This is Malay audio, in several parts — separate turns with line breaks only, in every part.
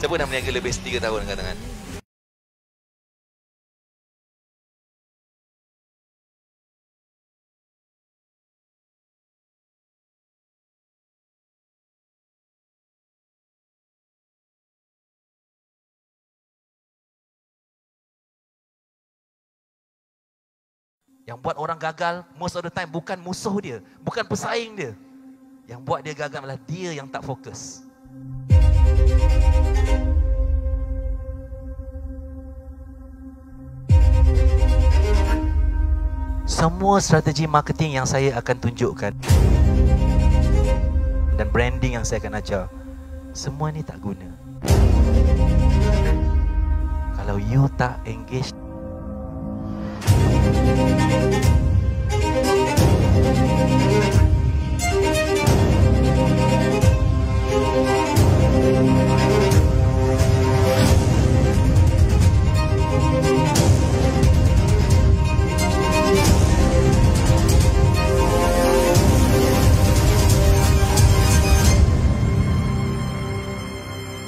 Siapa dah berniaga lebih 3 tahun angkat tangan? Yang buat orang gagal most of the time bukan musuh dia, bukan pesaing dia. Yang buat dia gagal adalah dia yang tak fokus. Semua strategi marketing yang saya akan tunjukkan dan branding yang saya akan ajar, semua ni tak guna kalau you tak engage.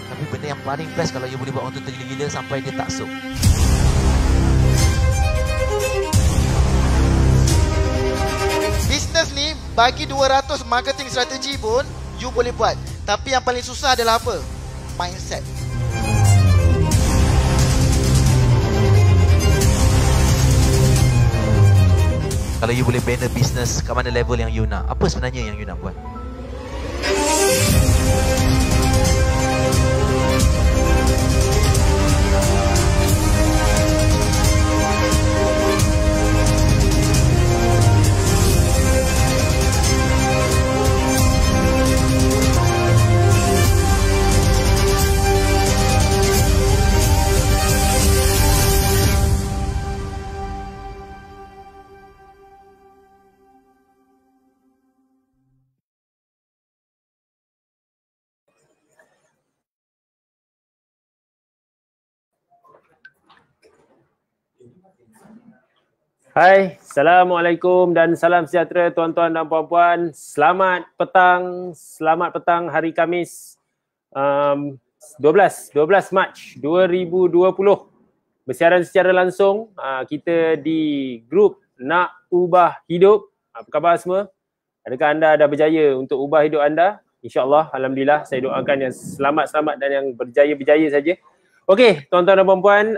Tapi benda yang paling best kalau you boleh buat orang tu tergila-gila sampai dia taksub.
Bisnes ni bagi 200 marketing strategi pun you boleh buat. Tapi yang paling susah adalah apa? Mindset.
Kalau you boleh bina bisnes kat mana level yang you nak, apa sebenarnya yang you nak buat?
Hai, Assalamualaikum dan salam sejahtera tuan-tuan dan puan-puan. Selamat petang hari Khamis 12 Mac 2020. Bersiaran secara langsung kita di grup Nak Ubah Hidup. Apa khabar semua? Adakah anda dah berjaya untuk ubah hidup anda? InsyaAllah, Alhamdulillah, saya doakan yang selamat-selamat dan yang berjaya-berjaya saja. Okey, tuan-tuan dan puan-puan,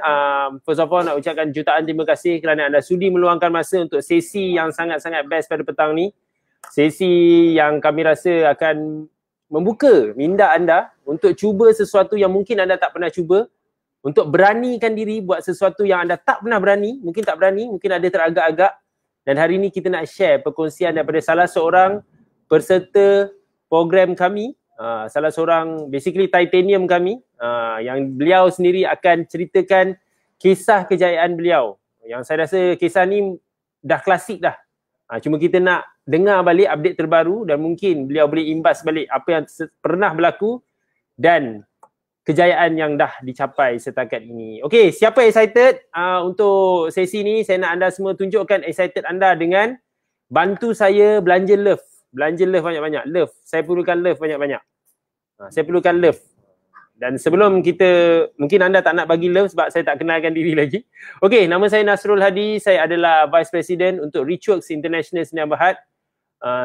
first of all nak ucapkan jutaan terima kasih kerana anda sudi meluangkan masa untuk sesi yang sangat-sangat best pada petang ni. Sesi yang kami rasa akan membuka minda anda untuk cuba sesuatu yang mungkin anda tak pernah cuba, untuk beranikan diri buat sesuatu yang anda tak pernah berani, mungkin tak berani, mungkin ada teragak-agak. Dan hari ini kita nak share perkongsian daripada salah seorang peserta program kami, salah seorang basically titanium kami, yang beliau sendiri akan ceritakan kisah kejayaan beliau. Yang saya rasa kisah ni dah klasik dah. Cuma kita nak dengar balik update terbaru dan mungkin beliau boleh imbas balik apa yang pernah berlaku dan kejayaan yang dah dicapai setakat ini. Okey, siapa excited untuk sesi ni? Saya nak anda semua tunjukkan excited anda dengan bantu saya belanja love. Belanja love banyak-banyak. Love. Saya perlukan love banyak-banyak. Saya perlukan love. Dan sebelum kita, mungkin anda tak nak bagi love sebab saya tak kenalkan diri lagi. Okey, nama saya Nasrul Hadi. Saya adalah Vice President untuk Richworks International Sdn Bhd.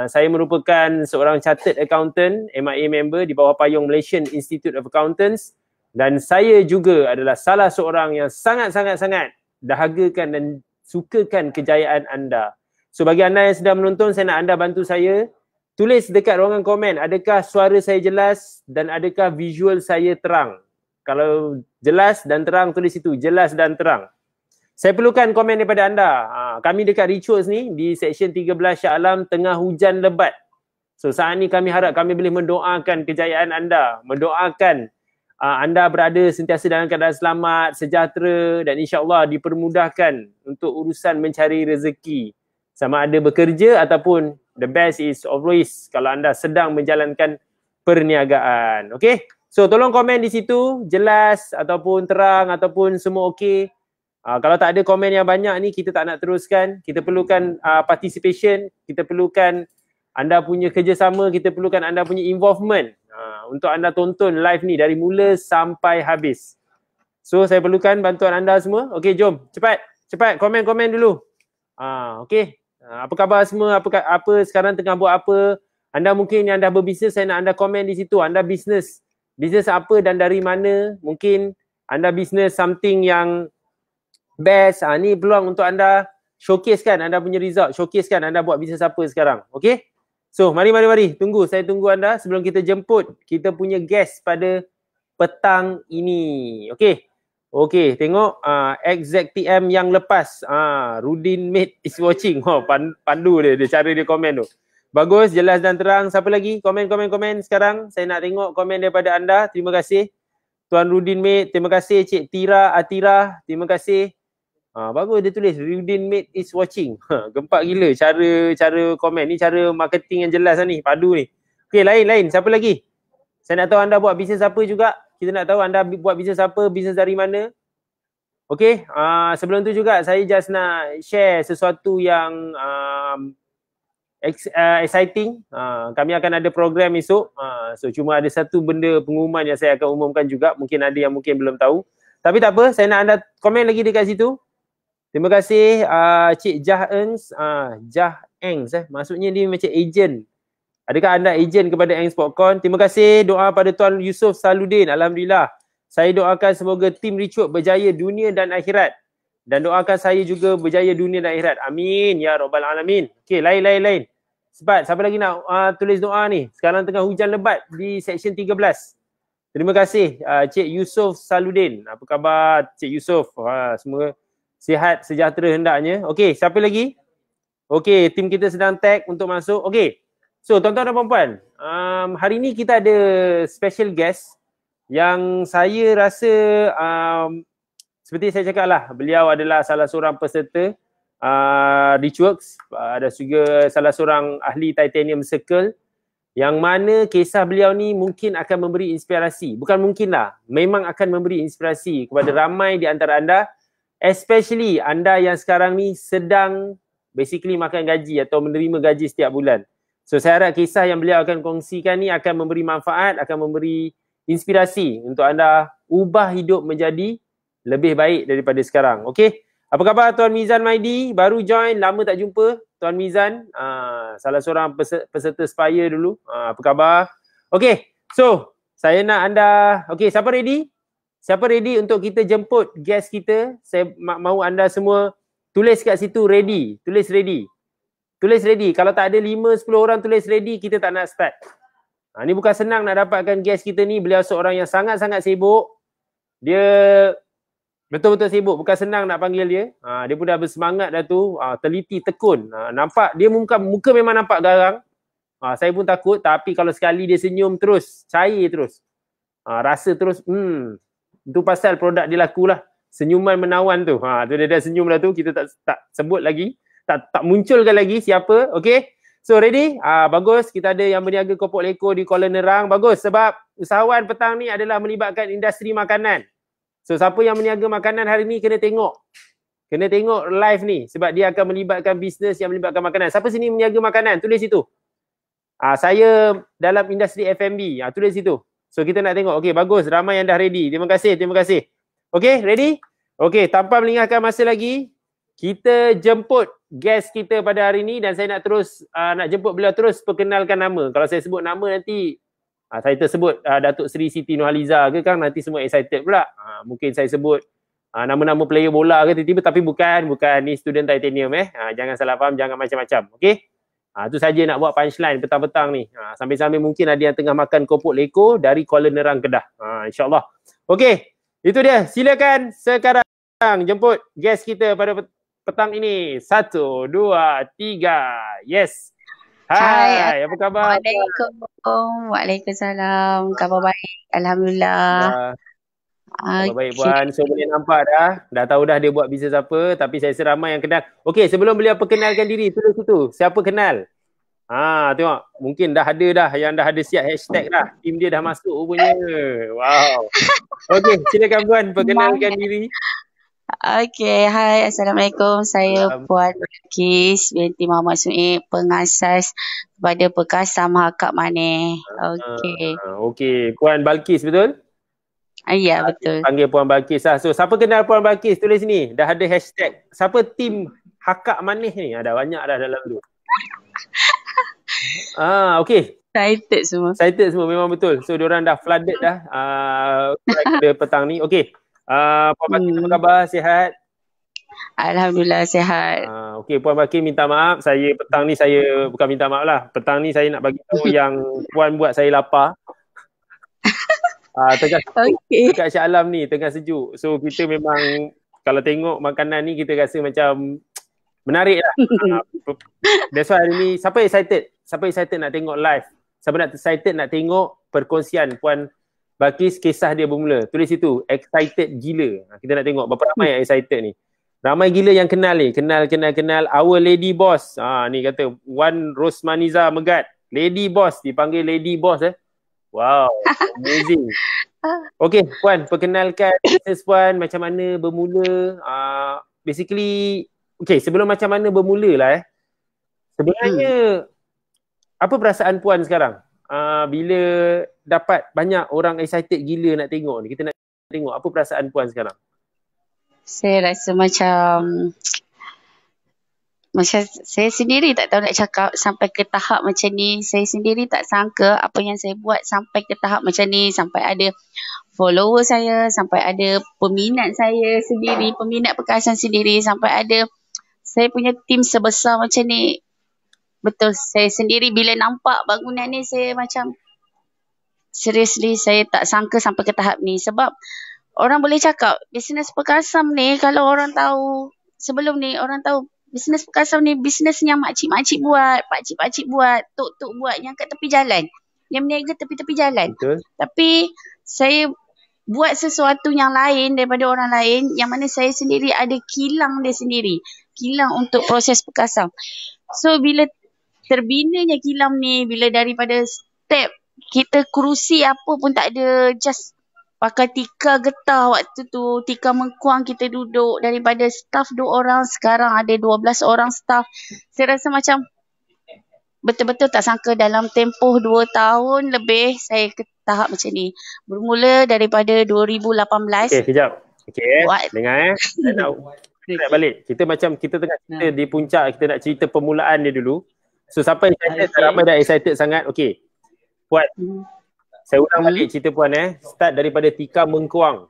Saya merupakan seorang chartered accountant, MIA member di bawah payung Malaysian Institute of Accountants. Dan saya juga adalah salah seorang yang sangat-sangat-sangat dahagakan dan sukakan kejayaan anda. So bagi anda yang sedang menonton, saya nak anda bantu saya. Tulis dekat ruangan komen, adakah suara saya jelas dan adakah visual saya terang. Kalau jelas dan terang, tulis itu, jelas dan terang. Saya perlukan komen daripada anda. Kami dekat Richworks ni, di Seksyen 13 Shah Alam, tengah hujan lebat. So saat ni kami harap kami boleh mendoakan kejayaan anda, mendoakan anda berada sentiasa dalam keadaan selamat, sejahtera dan insya-Allah dipermudahkan untuk urusan mencari rezeki. Sama ada bekerja ataupun the best is always kalau anda sedang menjalankan perniagaan. Okay? So tolong komen di situ, jelas ataupun terang ataupun semua okey. Kalau tak ada komen yang banyak ni kita tak nak teruskan. Kita perlukan participation, kita perlukan anda punya kerjasama, kita perlukan anda punya involvement untuk anda tonton live ni dari mula sampai habis. So saya perlukan bantuan anda semua. Okey, jom cepat komen-komen dulu. Okey. Apa khabar semua? Apa sekarang tengah buat apa? Anda mungkin yang dah berbisnes, saya nak anda komen di situ. Anda bisnes apa dan dari mana? Mungkin anda bisnes something yang best. Ni peluang untuk anda showcase kan anda punya result, showcase kan anda buat bisnes apa sekarang. Okey? So, mari. Saya tunggu anda sebelum kita jemput kita punya guest pada petang ini. Okey, tengok XZTM yang lepas. Rudin mate is watching. Pandu dia cara dia komen tu. Bagus, jelas dan terang. Siapa lagi? Komen sekarang. Saya nak tengok komen daripada anda. Terima kasih. Tuan Rudin mate, terima kasih. Cik Tira Atira, terima kasih. Bagus dia tulis Rudin mate is watching. Gempak gila cara komen ni, cara marketing yang jelas ni, padu ni. Okey, lain. Siapa lagi? Saya nak tahu anda buat bisnes apa juga. Kita nak tahu anda buat bisnes apa, bisnes dari mana. Okey, sebelum tu juga saya just nak share sesuatu yang exciting. Kami akan ada program esok. So cuma ada satu benda pengumuman yang saya akan umumkan juga. Mungkin ada yang mungkin belum tahu. Tapi tak apa, saya nak anda komen lagi dekat situ. Terima kasih Cik Jah-Engs. Jah-Engs maksudnya dia macam ejen. Adakah anda ejen kepada Engs Popcorn? Terima kasih doa pada Tuan Yusof Saludin. Alhamdulillah. Saya doakan semoga tim Richwood berjaya dunia dan akhirat. Dan doakan saya juga berjaya dunia dan akhirat. Amin. Ya Rabbal Alamin. Okey, lain. Cepat. Siapa lagi nak tulis doa ni? Sekarang tengah hujan lebat di section 13. Terima kasih Cik Yusof Saludin. Apa khabar Cik Yusof? Semua sihat sejahtera hendaknya. Okey, siapa lagi? Okey, tim kita sedang tag untuk masuk. Okey. So, tuan-tuan dan puan-puan, hari ni kita ada special guest yang saya rasa seperti saya cakap lah, beliau adalah salah seorang peserta Richworks, ada juga salah seorang ahli Titanium Circle yang mana kisah beliau ni mungkin akan memberi inspirasi. Bukan mungkin lah, memang akan memberi inspirasi kepada ramai di antara anda, especially anda yang sekarang ni sedang basically makan gaji atau menerima gaji setiap bulan. So saya harap kisah yang beliau akan kongsikan ni akan memberi manfaat, akan memberi inspirasi untuk anda ubah hidup menjadi lebih baik daripada sekarang. Okey. Apa khabar Tuan Mizan Maidi? Baru join, lama tak jumpa. Tuan Mizan, salah seorang peserta Spire dulu. Apa khabar? Okey. So, saya nak anda, okey, siapa ready? Siapa ready untuk kita jemput guest kita? Saya mahu anda semua tulis kat situ ready. Tulis ready. Tulis ready. Kalau tak ada 5-10 orang tulis ready, kita tak nak start. Ni bukan senang nak dapatkan guest kita ni. Beliau seorang yang sangat-sangat sibuk. Dia betul-betul sibuk. Bukan senang nak panggil dia. Dia pun dah bersemangat dah tu. Teliti, tekun. Nampak, dia muka memang nampak garang. Saya pun takut. Tapi kalau sekali dia senyum terus, cair terus. Rasa terus, itu pasal produk dia lakulah. Senyuman menawan tu. Tu dia dah senyum dah tu. Kita tak sebut lagi. Tak munculkan lagi siapa. Okey. So ready? Bagus. Kita ada yang berniaga kopok leko di Kuala Nerang. Bagus sebab usahawan petang ni adalah melibatkan industri makanan. So siapa yang berniaga makanan hari ni kena tengok. Kena tengok live ni sebab dia akan melibatkan bisnes yang melibatkan makanan. Siapa sini berniaga makanan? Tulis situ. Saya dalam industri F&B. Tulis situ. So kita nak tengok. Okey, bagus. Ramai yang dah ready. Terima kasih. Okey, ready? Okey, tanpa melengahkan masa lagi, kita jemput guest kita pada hari ni dan saya nak terus nak jemput beliau terus perkenalkan nama. Kalau saya sebut nama nanti saya tersebut Datuk Seri Siti Nurhaliza ke kan, nanti semua excited pula. Mungkin saya sebut nama-nama player bola ke tiba-tiba, tapi bukan ni student Titanium jangan salah faham, jangan macam-macam. Okey? Tu saja nak buat punchline petang-petang ni. Sambil-sambil mungkin ada yang tengah makan kopok leko dari Kuala Nerang, Kedah. InsyaAllah. Okey, itu dia. Silakan sekarang jemput guest kita pada petang ini. 1, 2, 3. Yes. Hai, apa khabar?
Waalaikumsalam. Khabar baik. Alhamdulillah.
Khabar baik puan. So boleh nampak dah tahu dah dia buat bisnes apa, tapi saya rasa ramai yang kenal. Okey, sebelum beliau perkenalkan diri, tulis situ. Siapa kenal? Tengok. Mungkin dah ada yang dah ada siap hashtag dah. Tim dia dah masuk rupanya. Wow. Okey, silakan puan perkenalkan diri.
Okey, hai, Assalamualaikum. Saya Puan Balkis binti Muhammad Suib, pengasas kepada Perkasa Mahakam Maneh. Okey.
Okey, Puan Balkis betul?
Ya, betul.
Panggil Puan Balkis lah. So, siapa kenal Puan Balkis? Tulis ni. Dah ada hashtag. Siapa tim Hakak Manis ni? Ada banyak dah dalam tu. Okey.
Excited semua.
Excited semua, memang betul. So, diorang dah flooded dah pada petang ni. Okey. Puan Balkis apa khabar? Sihat?
Alhamdulillah sihat.
Okey, Puan Balkis minta maaf. Saya petang ni saya bukan minta maaf lah. Petang ni saya nak bagi tahu yang Puan buat saya lapar. Tengah sejuk dekat Shah Alam ni, tengah sejuk. So kita memang kalau tengok makanan ni kita rasa macam menarik lah. That's why hari ni siapa excited? Siapa excited nak tengok live? Siapa nak excited nak tengok perkongsian Puan Balkis kisah dia bermula? Tulis situ, excited gila. Kita nak tengok berapa ramai yang excited ni. Ramai gila yang kenal ni. Kenal our lady boss. Ni kata Wan Rosmaniza Megat. Lady boss, dipanggil lady boss Wow, amazing. Okay, Puan, perkenalkan business Puan, macam mana bermula. Basically, okay, sebelum macam mana bermula lah sebenarnya, apa perasaan Puan sekarang? Bila dapat banyak orang excited gila nak tengok ni, kita nak tengok apa perasaan Puan sekarang?
Saya rasa macam saya sendiri tak tahu nak cakap sampai ke tahap macam ni. Saya sendiri tak sangka apa yang saya buat sampai ke tahap macam ni. Sampai ada follower saya, sampai ada peminat saya sendiri, peminat perkasan sendiri, sampai ada saya punya tim sebesar macam ni. Betul, saya sendiri bila nampak bangunan ni saya macam seriously saya tak sangka sampai ke tahap ni. Sebab orang boleh cakap bisnes perkasam ni, kalau orang tahu sebelum ni, orang tahu bisnes perkasam ni bisnes yang makcik-makcik buat, pakcik-pakcik buat, tok-tok buat yang kat tepi jalan, yang berniaga tepi-tepi jalan.
Betul.
Tapi saya buat sesuatu yang lain daripada orang lain, yang mana saya sendiri ada kilang dia sendiri, kilang untuk proses perkasam. So bila terbinanya kilang ni, bila daripada step kita kerusi apa pun tak ada, just pakai tikar getah waktu tu, tikar mengkuang kita duduk, daripada staff 2 orang sekarang ada 12 orang staff. Saya rasa macam betul-betul tak sangka dalam tempoh 2 tahun lebih saya ke tahap macam ni. Bermula daripada 2018.
Okay, kejap. Okay, dengar Saya nak balik. Kita macam kita tengah cerita di puncak, kita nak cerita permulaan dia dulu. So siapa excited, ramai dah excited sangat. Okay, Puan, saya ulang balik cerita Puan Start daripada tikar mengkuang.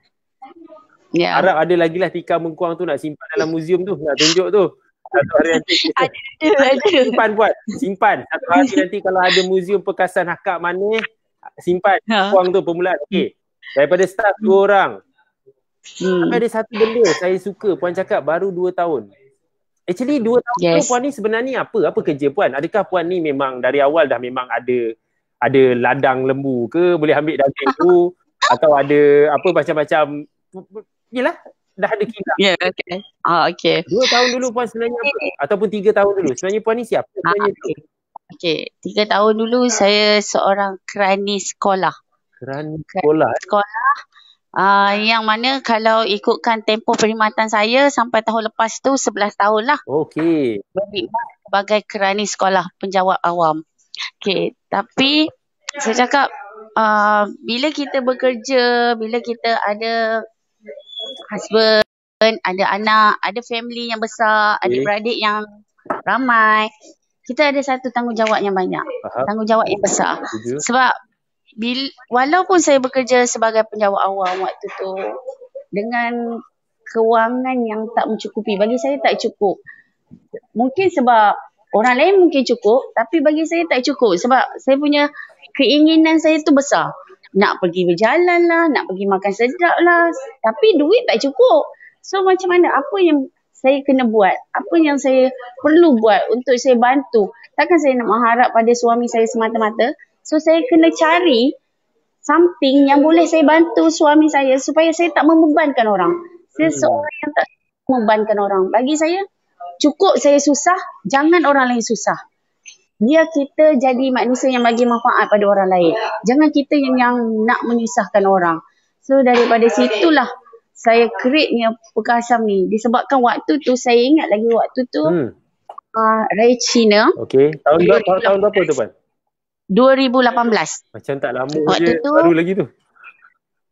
Harap ada lagi lah tikar mengkuang tu nak simpan dalam museum tu, nak tunjuk tu. Satu hari nanti
ada.
Simpan Puan, simpan. Satu hari nanti kalau ada museum perkasan Hakak Manis, simpan mengkuang tu permulaan. Okay, daripada start 2 orang. Tapi ada satu benda saya suka Puan cakap baru 2 tahun. Actually 2 tahun tu Puan ni sebenarnya apa kerja Puan? Adakah Puan ni memang dari awal dah memang ada ladang lembu ke, boleh ambil daging tu, atau ada apa macam-macam, yelah, dah ada kilang.
Ya, okay. Okay.
2 tahun dulu Puan sebenarnya apa? Ataupun 3 tahun dulu, sebenarnya Puan ni siapa sebenarnya dulu?
Okay, 3 tahun dulu saya seorang kerani sekolah.
Kerani sekolah?
Sekolah, yang mana kalau ikutkan tempoh perkhidmatan saya sampai tahun lepas tu 11 tahun lah.
Okay.
Berkhidmat sebagai kerani sekolah penjawat awam. Okay, tapi saya cakap bila kita bekerja, bila kita ada husband, ada anak, ada family yang besar, adik-beradik yang ramai, kita ada satu tanggungjawab yang banyak, tanggungjawab yang besar. Sebab walaupun saya bekerja sebagai penjawat awam waktu tu dengan kewangan yang tak mencukupi, bagi saya tak cukup. Mungkin sebab orang lain mungkin cukup, tapi bagi saya tak cukup. Sebab saya punya keinginan saya tu besar. Nak pergi berjalan lah, nak pergi makan sedap lah. Tapi duit tak cukup. So macam mana? Apa yang saya kena buat? Apa yang saya perlu buat untuk saya bantu? Takkan saya nak mengharap pada suami saya semata-mata. So saya kena cari something yang boleh saya bantu suami saya supaya saya tak membebankan orang. Saya seorang yang tak membebankan orang. Bagi saya, cukup saya susah, jangan orang lain susah. Biar kita jadi manusia yang bagi manfaat pada orang lain. Jangan kita yang nak menyusahkan orang. So daripada situlah saya create-nya perkasam ni? Disebabkan waktu tu, saya ingat lagi waktu tu, Raya Cina.
Okey. Tahun berapa tu, Puan?
2018.
Macam tak lama
Waktu
je.
tu,
Baru lagi tu.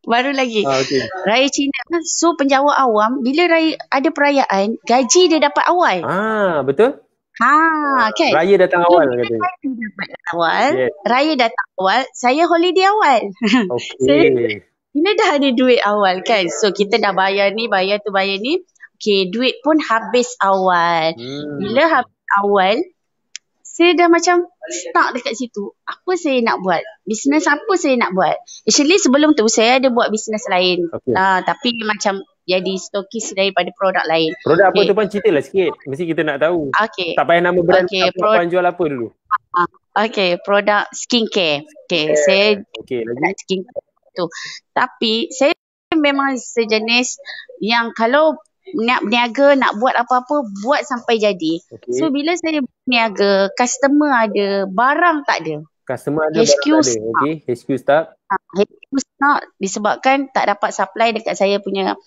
Baru lagi.
Okey.
Raya Cina. So penjawat awam, bila ada perayaan, gaji dia dapat awal.
Betul?
Kan?
Raya datang awal katanya.
Raya dapat awal.
Yes.
Raya datang awal, saya holiday awal.
Okey.
Bila dah ada duit awal kan. So kita dah bayar ni, bayar tu, bayar ni. Okay, duit pun habis awal. Bila habis awal, saya dah macam stuck dekat situ. Apa saya nak buat? Bisnes apa saya nak buat? Actually sebelum tu saya ada buat bisnes lain.
Okay.
Tapi macam jadi stokis daripada produk lain.
Produk apa tu, Puan? Ceritalah sikit. Mesti kita nak tahu.
Okay.
Tak payah nama brand. Puan jual apa dulu?
Okay, produk skincare. Okay, saya
lagi
skincare tu. Tapi saya memang sejenis yang kalau nak berniaga, nak buat apa-apa, buat sampai jadi. Okay. So bila saya berniaga, customer ada, barang tak ada.
Customer ada,
HQ
barang tak ada. Okay. HQ stock.
HQ stock disebabkan tak dapat supply dekat saya punya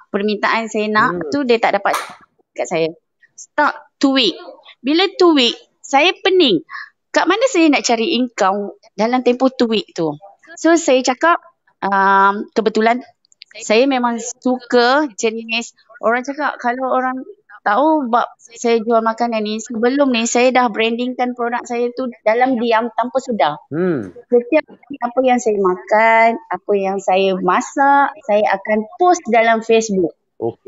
permintaan saya nak tu, dia tak dapat dekat saya. Stock 2 week. Bila 2 week, saya pening. Kat mana saya nak cari income dalam tempoh 2 week tu? So saya cakap, kebetulan saya memang suka jenis, orang cakap kalau orang tahu bab saya jual makanan ni, sebelum ni saya dah brandingkan produk saya tu dalam diam tanpa sudah. Setiap apa yang saya makan, apa yang saya masak, saya akan post dalam Facebook.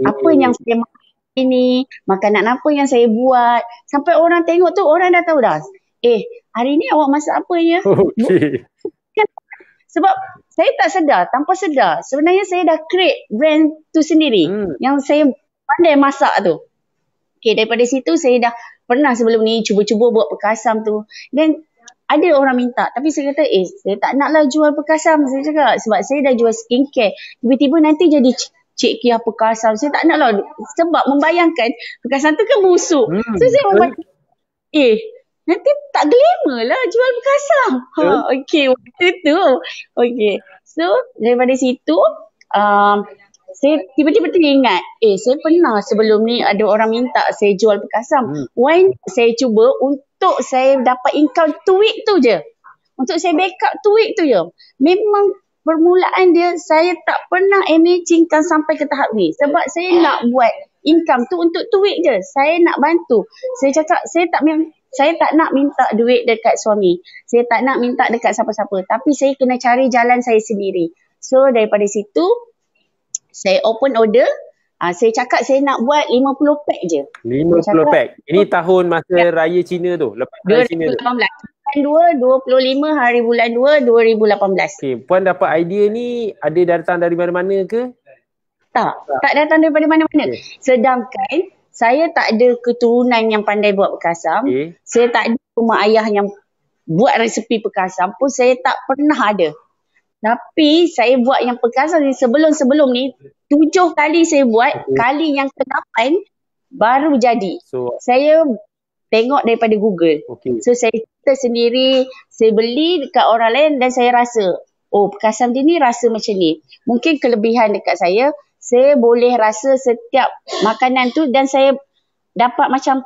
Apa yang saya makan ini, makanan apa yang saya buat. Sampai orang tengok tu, orang dah tahu dah. Hari ni awak masak apa ya? Sebab saya tak sedar, tanpa sedar. Sebenarnya saya dah create brand tu sendiri. Yang saya pandai masak tu. Okay, daripada situ saya dah pernah sebelum ni cuba-cuba buat perkasam tu. Dan ada orang minta. Tapi saya kata, saya tak naklah jual perkasam. Saya cakap, sebab saya dah jual skincare. Tiba-tiba nanti jadi Cik Kia perkasam. Saya tak naklah. Sebab membayangkan perkasam tu kan busuk. So saya membayangkan, nanti tak glamour lah jual perkasam. Okay, waktu tu. Okay. So, daripada situ, saya tiba-tiba teringat, saya pernah sebelum ni ada orang minta saya jual perkasam. Why saya cuba untuk saya dapat income 2 week tu je. Untuk saya backup 2 week tu je. Memang permulaan dia, saya tak pernah imagine sampai ke tahap ni. Sebab saya nak buat income tu untuk 2 week je. Saya nak bantu. Saya cakap, saya tak nak minta duit dekat suami. Saya tak nak minta dekat siapa-siapa. Tapi saya kena cari jalan saya sendiri. So daripada situ, saya open order. Saya cakap saya nak buat 50 pack je.
50 pack. Ini tahun masa Raya Cina tu. Lepas Raya Cina tu.
2018. 25 hari bulan 2, 2018.
Okay. Puan dapat idea ni ada datang dari mana-mana ke?
Tak datang daripada mana-mana. Okay. Sedangkan saya tak ada keturunan yang pandai buat perkasam. Saya tak ada rumah ayah yang buat resepi perkasam pun saya tak pernah ada. Tapi saya buat yang perkasam ni sebelum-sebelum ni 7 kali saya buat. Kali yang ke-8 baru jadi. So, saya tengok daripada Google. So saya cipta sendiri, saya beli dekat orang lain dan saya rasa, perkasam dia ni rasa macam ni. Mungkin kelebihan dekat saya boleh rasa setiap makanan tu dan saya dapat macam,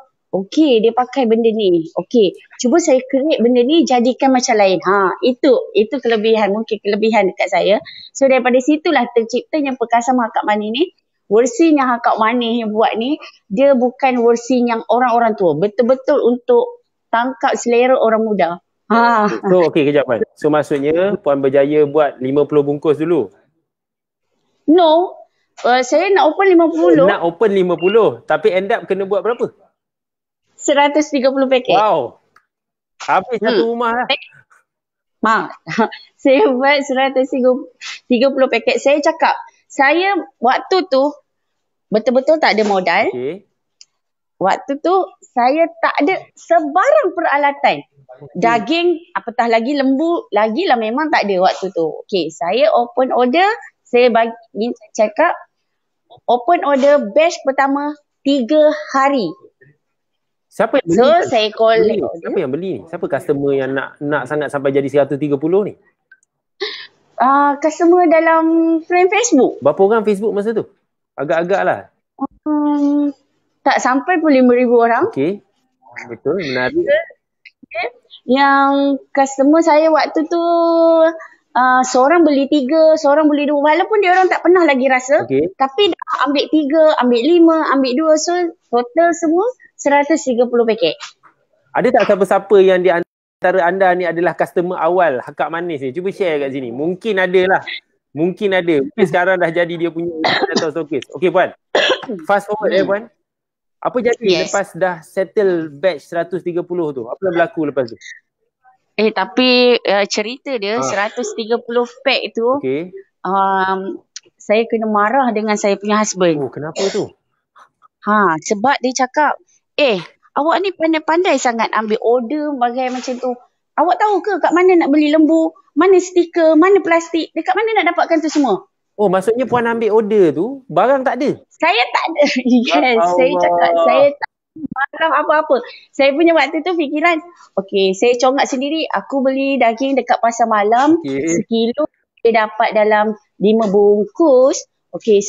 dia pakai benda ni. Cuba saya create benda ni jadikan macam lain. Itu kelebihan, mungkin kelebihan dekat saya. So daripada situlah terciptanya perkasam Hakak Manis ni. Versi yang Hakak Manis yang buat ni, dia bukan versi yang orang-orang tua. Betul-betul untuk tangkap selera orang muda.
So kejap Puan. So maksudnya Puan berjaya buat 50 bungkus dulu?
No. Saya nak open 50.
Nak open 50. Tapi end up kena buat berapa?
130 paket.
Wow. Habis satu rumah lah.
Saya buat 130 paket. Saya cakap, saya waktu tu betul-betul tak ada modal. Waktu tu saya tak ada sebarang peralatan. Daging, apatah lagi lembu, lagilah memang tak ada waktu tu. Saya open order. Saya cakap, open order batch pertama 3 hari.
Siapa yang beli?
So saya call.
Siapa yang beli ni? Siapa customer yang nak sangat sampai jadi 130 ni?
customer dalam friend Facebook.
Berapa orang Facebook masa tu? Agak-agak lah.
Tak sampai pun 5,000 orang.
Okey. Betul, menarik.
Yang customer saya waktu tu seorang beli 3, seorang beli 2. Walaupun dia orang tak pernah lagi rasa.
Okey.
Tapi dah ambil 3, ambil 5, ambil 2. So total semua 130 paket.
Ada tak siapa-siapa yang di antara anda ni adalah customer awal Hakak Manis ni? Cuba share kat sini. Mungkin ada lah. Mungkin ada. Mungkin sekarang dah jadi dia punya atau stokis. Okey Puan. Fast forward Puan. Apa jadi lepas dah settle batch 130 tu? Apa yang berlaku lepas tu?
Tapi cerita dia 130 pack tu,
Okey.
saya kena marah dengan saya punya husband.
Oh, kenapa tu?
Sebab dia cakap, awak ni pandai-pandai sangat ambil order bagai macam tu. Awak tahu ke kat mana nak beli lembu, mana stiker, mana plastik, dekat mana nak dapatkan tu semua?
Oh, maksudnya Puan ambil order tu, barang tak ada?
Saya tak ada. Yes, saya cakap saya tak barang apa-apa. Saya punya waktu tu fikiran, saya congak sendiri, aku beli daging dekat pasar malam, sekilo saya dapat dalam 5 bungkus.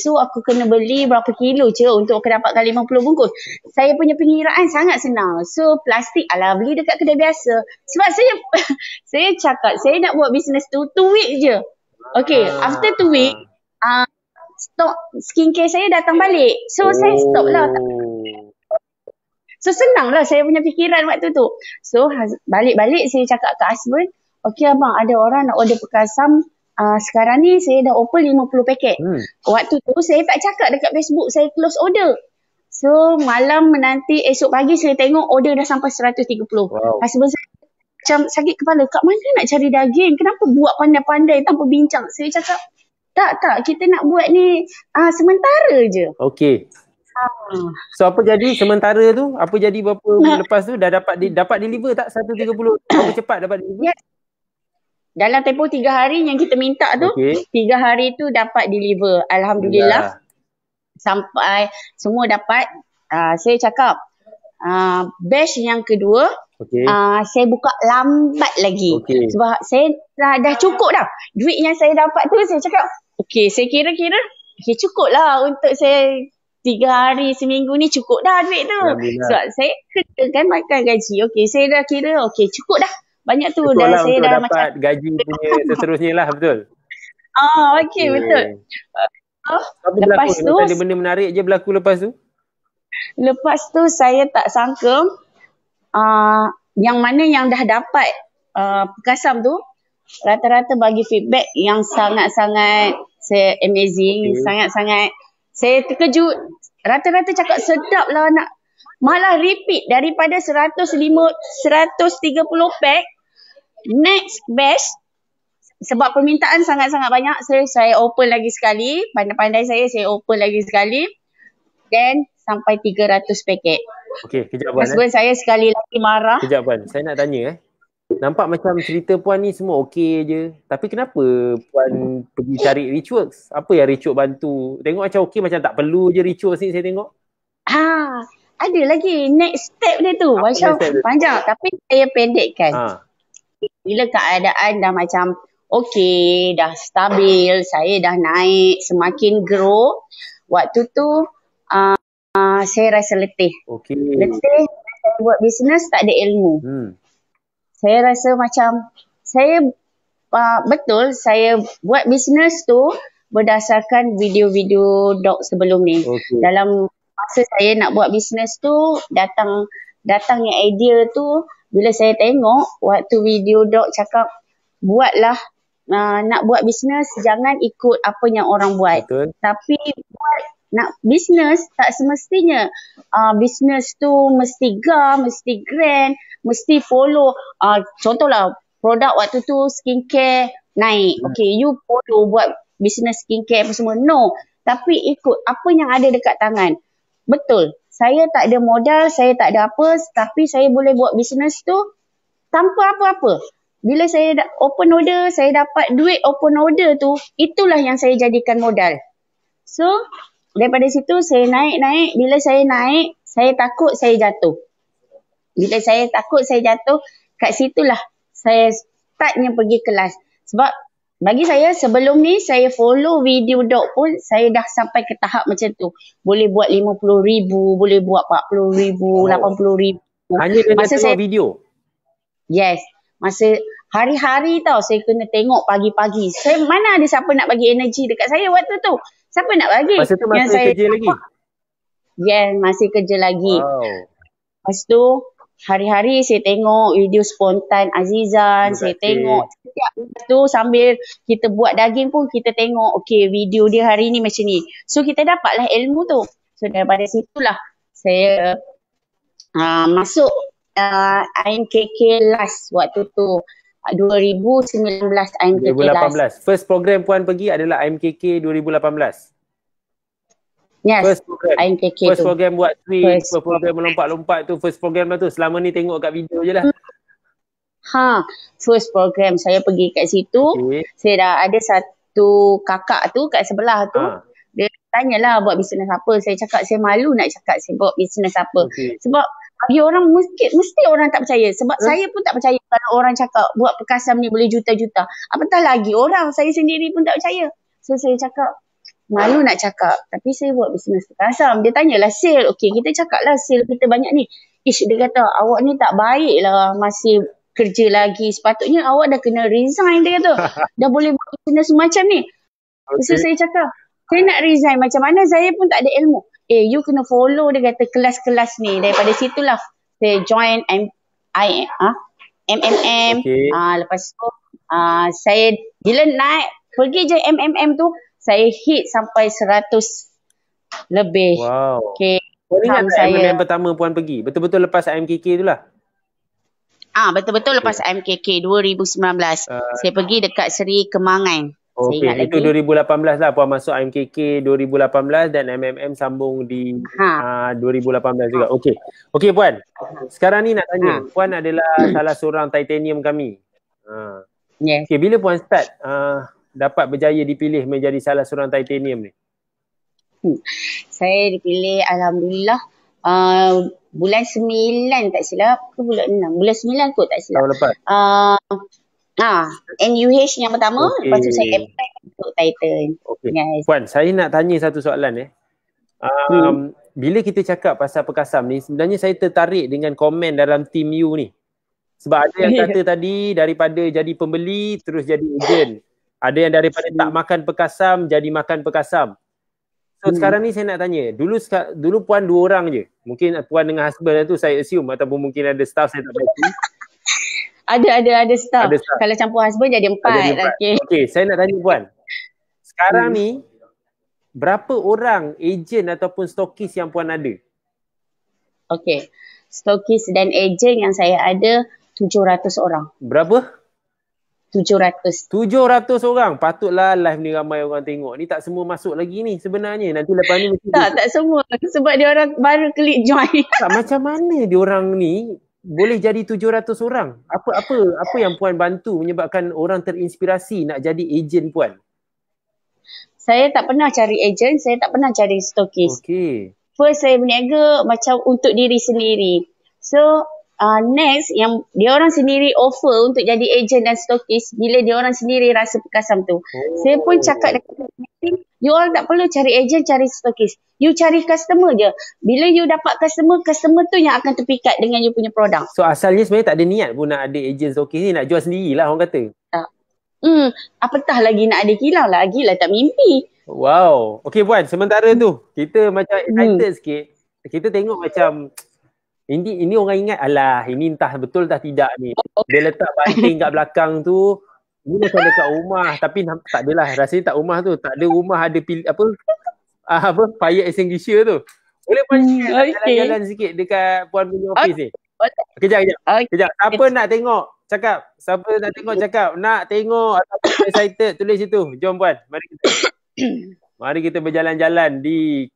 So aku kena beli berapa kilo je untuk aku dapatkan 50 bungkus. Saya punya pengiraan sangat senang. So plastik beli dekat kedai biasa. Sebab saya cakap saya nak buat bisnes tu 2 week je. After 2 week, stok skincare saya datang balik. So saya stop lah. So senang lah saya punya fikiran waktu tu. So balik-balik saya cakap ke husband, abang ada orang nak order Perkasam. Sekarang ni saya dah open 50 paket. Waktu tu saya tak cakap dekat Facebook saya close order. So malam menanti esok pagi saya tengok order dah sampai 130. Husband saya macam sakit kepala. Kat mana nak cari daging? Kenapa buat pandai-pandai tanpa bincang? Saya cakap tak, kita nak buat ni sementara je.
Okey. So apa jadi sementara tu? Apa jadi berapa lepas tu? Dah dapat deliver tak 130? Berapa cepat dapat deliver?
Yes. Dalam tempoh 3 hari yang kita minta tu, 3 hari tu dapat deliver. Alhamdulillah. Sampai semua dapat. Saya cakap, batch yang kedua, saya buka lambat lagi. Sebab saya dah cukup dah. Duit yang saya dapat tu, saya cakap, saya kira-kira, cukup lah untuk saya 3 hari seminggu ni cukup dah duit tu. Sebab saya kan makan gaji. Saya dah kira, cukup dah. Banyak tu
cukup
dah
lah
saya dah
dapat macam gaji punya seterusnya lah, betul?
Betul.
Lepas tu ada benda menarik je berlaku lepas tu?
Lepas tu saya tak sangka yang mana yang dah dapat Perkasam tu rata-rata bagi feedback yang sangat-sangat amazing, sangat-sangat saya terkejut. Rata-rata cakap sedap lah, nak malah repeat daripada 130 pack next batch. Sebab permintaan sangat-sangat banyak, saya open lagi sekali. Pandai-pandai saya open lagi sekali. Then sampai 300 paket.
Kejap Puan.
Husband saya sekali lagi marah.
Kejap Puan, saya nak tanya nampak macam cerita Puan ni semua okey je. Tapi kenapa Puan pergi cari Richworks? Apa yang Richworks bantu? Tengok macam okey, macam tak perlu je Richworks ni saya tengok.
Ada lagi next step dia tu. Macam panjang tapi saya pendekkan. Bila keadaan dah macam dah stabil, saya dah naik, semakin grow. Waktu tu saya rasa letih. Letih, saya buat bisnes tak ada ilmu. Saya rasa macam betul saya buat bisnes tu berdasarkan video-video dok sebelum ni. Dalam masa saya nak buat bisnes tu, datangnya idea tu bila saya tengok waktu video dok cakap buatlah, nak buat bisnes jangan ikut apa yang orang buat. Tapi nak bisnes tak semestinya bisnes tu mesti mesti grand, mesti follow. Contohlah produk waktu tu skincare naik. You follow buat bisnes skincare apa semua. No. Tapi ikut apa yang ada dekat tangan. Betul. Saya tak ada modal, saya tak ada apa, tapi saya boleh buat bisnes tu tanpa apa-apa. Bila saya open order, saya dapat duit open order tu, itulah yang saya jadikan modal. So, daripada situ saya naik. Bila saya naik, saya takut saya jatuh. Bila saya takut saya jatuh, kat situlah saya startnya pergi kelas. Sebab bagi saya sebelum ni saya follow video dog pun saya dah sampai ke tahap macam tu. Boleh buat 50,000, boleh buat 40,000, 80,000.
Hanya dengan
Masa
tengok
saya
video.
Yes. Masa hari-hari tau saya kena tengok pagi-pagi. Saya mana ada siapa nak bagi energi dekat saya waktu tu. Siapa nak bagi?
Masa tu masih kerja lagi.
Yes, masih kerja lagi.
Wow.
Lepas tu hari-hari saya tengok video spontan Azizan,
Terima
saya
kasih.
tengok setiap tu sambil kita buat daging pun kita tengok okey video dia hari ni macam ni. So kita dapatlah ilmu tu. So daripada situlah saya masuk IMKK last waktu tu 2019 IMKK last.
2018. First program Puan pergi adalah IMKK 2018.
Yes,
First program.
IMKK
First
tu.
program buat tweet,
First
first program melompat-lompat tu, first program lah tu. Selama ni tengok kat video je lah.
First program saya pergi kat situ.
Okay.
Saya dah ada satu kakak tu kat sebelah tu. Dia tanyalah buat bisnes apa. Saya cakap saya malu nak cakap saya buat bisnes apa.
Okay.
Sebab bagi orang mesti orang tak percaya. Sebab saya pun tak percaya kalau orang cakap buat perkasam ni boleh juta-juta. Apatah lagi orang, saya sendiri pun tak percaya. So saya cakap malu nak cakap. Tapi saya buat bisnes perkasam. Dia tanyalah sale. Okey, kita cakap lah sale kita banyak ni. Dia kata awak ni tak baik lah masih kerja lagi. Sepatutnya awak dah kena resign, dia kata. Dah boleh buat bisnes semacam ni. Okay. So saya cakap, saya nak resign macam mana, saya pun tak ada ilmu. You kena follow, dia kata kelas-kelas ni. Daripada situlah saya join MMM.
Okay.
Lepas tu saya bila naik pergi je MMM tu, saya hit sampai 100 lebih.
Wow.
Okay.
Puan ingat tak
saya
MMM pertama Puan pergi? Betul-betul lepas IMKK tu lah?
betul-betul lepas IMKK 2019. Saya pergi dekat Seri Kemangan. Saya
Okey,
ingat
itu
lagi.
2018 lah Puan masuk IMKK 2018 dan MMM sambung di 2018 juga. Okey. Okey Puan. Sekarang ni nak tanya, Puan adalah salah seorang titanium kami.
Yes.
Okey, bila Puan start dapat berjaya dipilih menjadi salah seorang titanium ni?
Saya dipilih alhamdulillah bulan 9 tak silap ke bulan 6. Bulan 9 kot tak silap.
Tahun lepas.
NUH yang pertama, lepas tu saya apply untuk Titan.
Okey.
Yes.
Puan, saya nak tanya satu soalan bila kita cakap pasal perkasam ni, sebenarnya saya tertarik dengan komen dalam team you ni. Sebab ada yang kata tadi daripada jadi pembeli terus jadi ejen. Ada yang daripada tak makan perkasam jadi makan perkasam. So sekarang ni saya nak tanya, dulu Puan 2 orang je. Mungkin Puan dengan husband tu saya assume, ataupun mungkin ada staff, saya tak pasti.
Ada staff.
Ada staff.
Kalau campur husband jadi 4.
Okey, saya nak tanya Puan. Sekarang ni berapa orang ejen ataupun stokis yang Puan ada?
Okey. Stokis dan ejen yang saya ada 700 orang.
Berapa?
700.
700 orang. Patutlah live ni ramai orang tengok. Ni tak semua masuk lagi ni sebenarnya. Nanti lepas ni mesti
Tak semua. Sebab dia orang baru klik join.
tak, macam mana dia orang ni boleh jadi 700 orang? Apa yang Puan bantu menyebabkan orang terinspirasi nak jadi ejen Puan?
Saya tak pernah cari ejen, saya tak pernah cari stokis.
Okey.
First saya berniaga macam untuk diri sendiri. So next yang dia orang sendiri offer untuk jadi ejen dan stokis bila dia orang sendiri rasa perkasam tu. Saya pun cakap dekat meeting, you all tak perlu cari ejen, cari stokis. You cari customer je. Bila you dapat customer tu yang akan terpikat dengan you punya produk.
So asalnya sebenarnya tak ada niat pun nak ada ejen stokis ni, nak jual sendirilah orang kata.
Apatah lagi nak ada kilau lagi lah, tak mimpi.
Wow. Okey Puan, sementara tu kita macam excited sikit. Kita tengok macam ini orang ingat, alah ini entah betul tak tidak ni. Dia letak banting kat belakang tu. Ni macam dekat rumah, tapi tak adalah, rasanya tak rumah tu. Tak ada rumah ada fire extinguisher tu. Boleh Puan jalan-jalan sikit dekat Puan punya office ni? Kejap. Siapa nak tengok? Siapa nak tengok cakap. Nak tengok ataupun excited, tulis situ. Jom Puan, mari kita berjalan-jalan di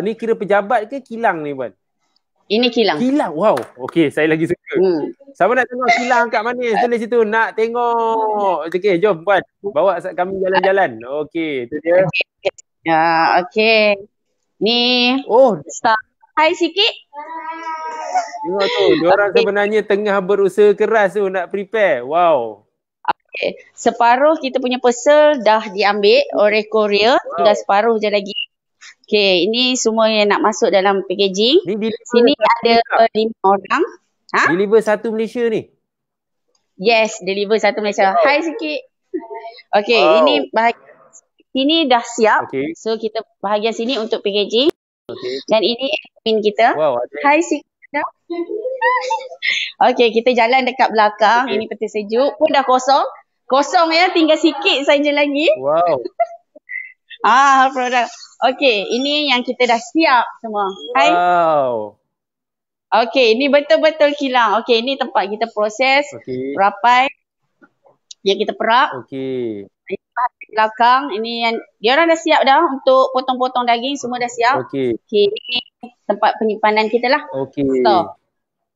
ni kira pejabat ke kilang ni Puan?
Ini kilang.
Kilang, wow. Okey, saya lagi suka. Siapa nak tengok kilang kat mana? Tulis situ, nak tengok. Okey, jom Puan. Bawa kami jalan-jalan. Okey, tu dia.
Okey. Ni. Start. Hai sikit.
Tengok tu, diorang sebenarnya tengah berusaha keras tu nak prepare. Wow.
Separuh kita punya pesel dah diambil oleh Korea. Tinggal separuh je lagi. Okay, ini semua yang nak masuk dalam packaging.
Ni deliver
Sini
satu
ada
Malaysia.
5 orang. Ha?
Deliver satu Malaysia ni.
Yes, deliver satu Malaysia. Hai sikit. Okay,
Wow.
ini bahagian sini dah siap.
Okay.
So, kita bahagian sini untuk packaging.
Okay.
Dan ini admin kita.
Wow, ada.
Hai sikit. Okay, kita jalan dekat belakang. Ini peti sejuk pun dah kosong. Kosong ya, tinggal sikit saja lagi.
Wow.
Produk. Okay, ini yang kita dah siap semua. Hai.
Wow.
Okay, ini betul-betul kilang. Okay, ini tempat kita proses,
Okay.
rapai, yang kita perak.
Okay.
Ini bahagian belakang. Ini yang diorang dah siap dah untuk potong-potong daging, semua dah siap.
Okay.
Okay, ini tempat penyimpanan kita lah.
Okay.
So,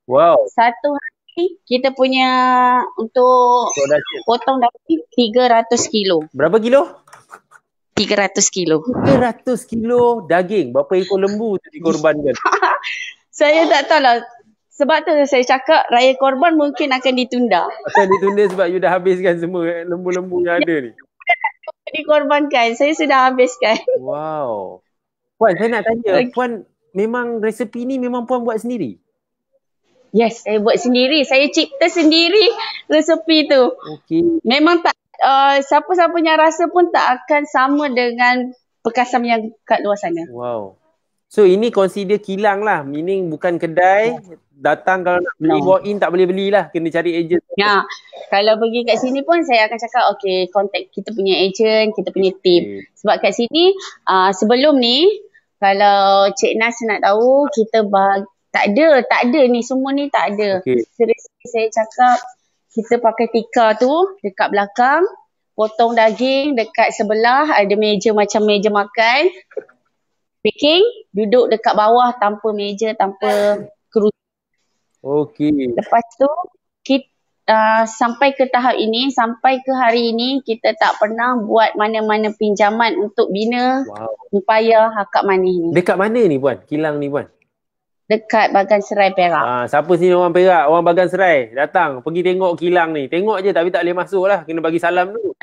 Wow.
satu hari kita punya untuk
Production.
potong daging 300 kilo.
Berapa kilo?
300 kilo.
300 kilo daging. Berapa ekor lembu tu dikorbankan?
Saya tak tahu lah. Sebab tu saya cakap raya korban mungkin akan ditunda.
Akan ditunda sebab you dah habiskan semua lembu-lembu yang ada ni.
Dikorbankan. Saya sudah habiskan.
Wow. Puan, saya nak tanya.
Okay.
Puan, memang resepi ni memang Puan buat sendiri?
Yes, saya buat sendiri. Saya cipta sendiri resepi tu.
Okay.
Memang tak, siapa-siapa punya rasa pun tak akan sama dengan Pekasam yang kat luar sana.
Wow. So ini consider kilang lah. Meaning bukan kedai. Datang kalau nak beli
No.
walk in tak boleh belilah. Kena cari agent.
Ya, kalau pergi kat sini pun saya akan cakap, okay, contact kita punya agent, kita punya team.
Okay.
Sebab kat sini, sebelum ni, kalau Cik Nas nak tahu, kita tak ada ni, semua ni tak ada.
Okay.
Seriously saya cakap, kita pakai tikar tu dekat belakang, potong daging dekat sebelah, ada meja macam meja makan, packing, duduk dekat bawah tanpa meja, tanpa kerusi.
Okay.
Lepas tu, kita, sampai ke tahap ini, sampai ke hari ini, kita tak pernah buat mana-mana pinjaman untuk bina
Wow.
upaya Hakak Manis ni.
Dekat mana ni Puan? Kilang ni Puan?
Dekat Bagan Serai Perak.
Siapa sini orang Perak, orang Bagan Serai, datang pergi tengok kilang ni. Tengok je tapi tak boleh masuk lah. Kena bagi salam dulu.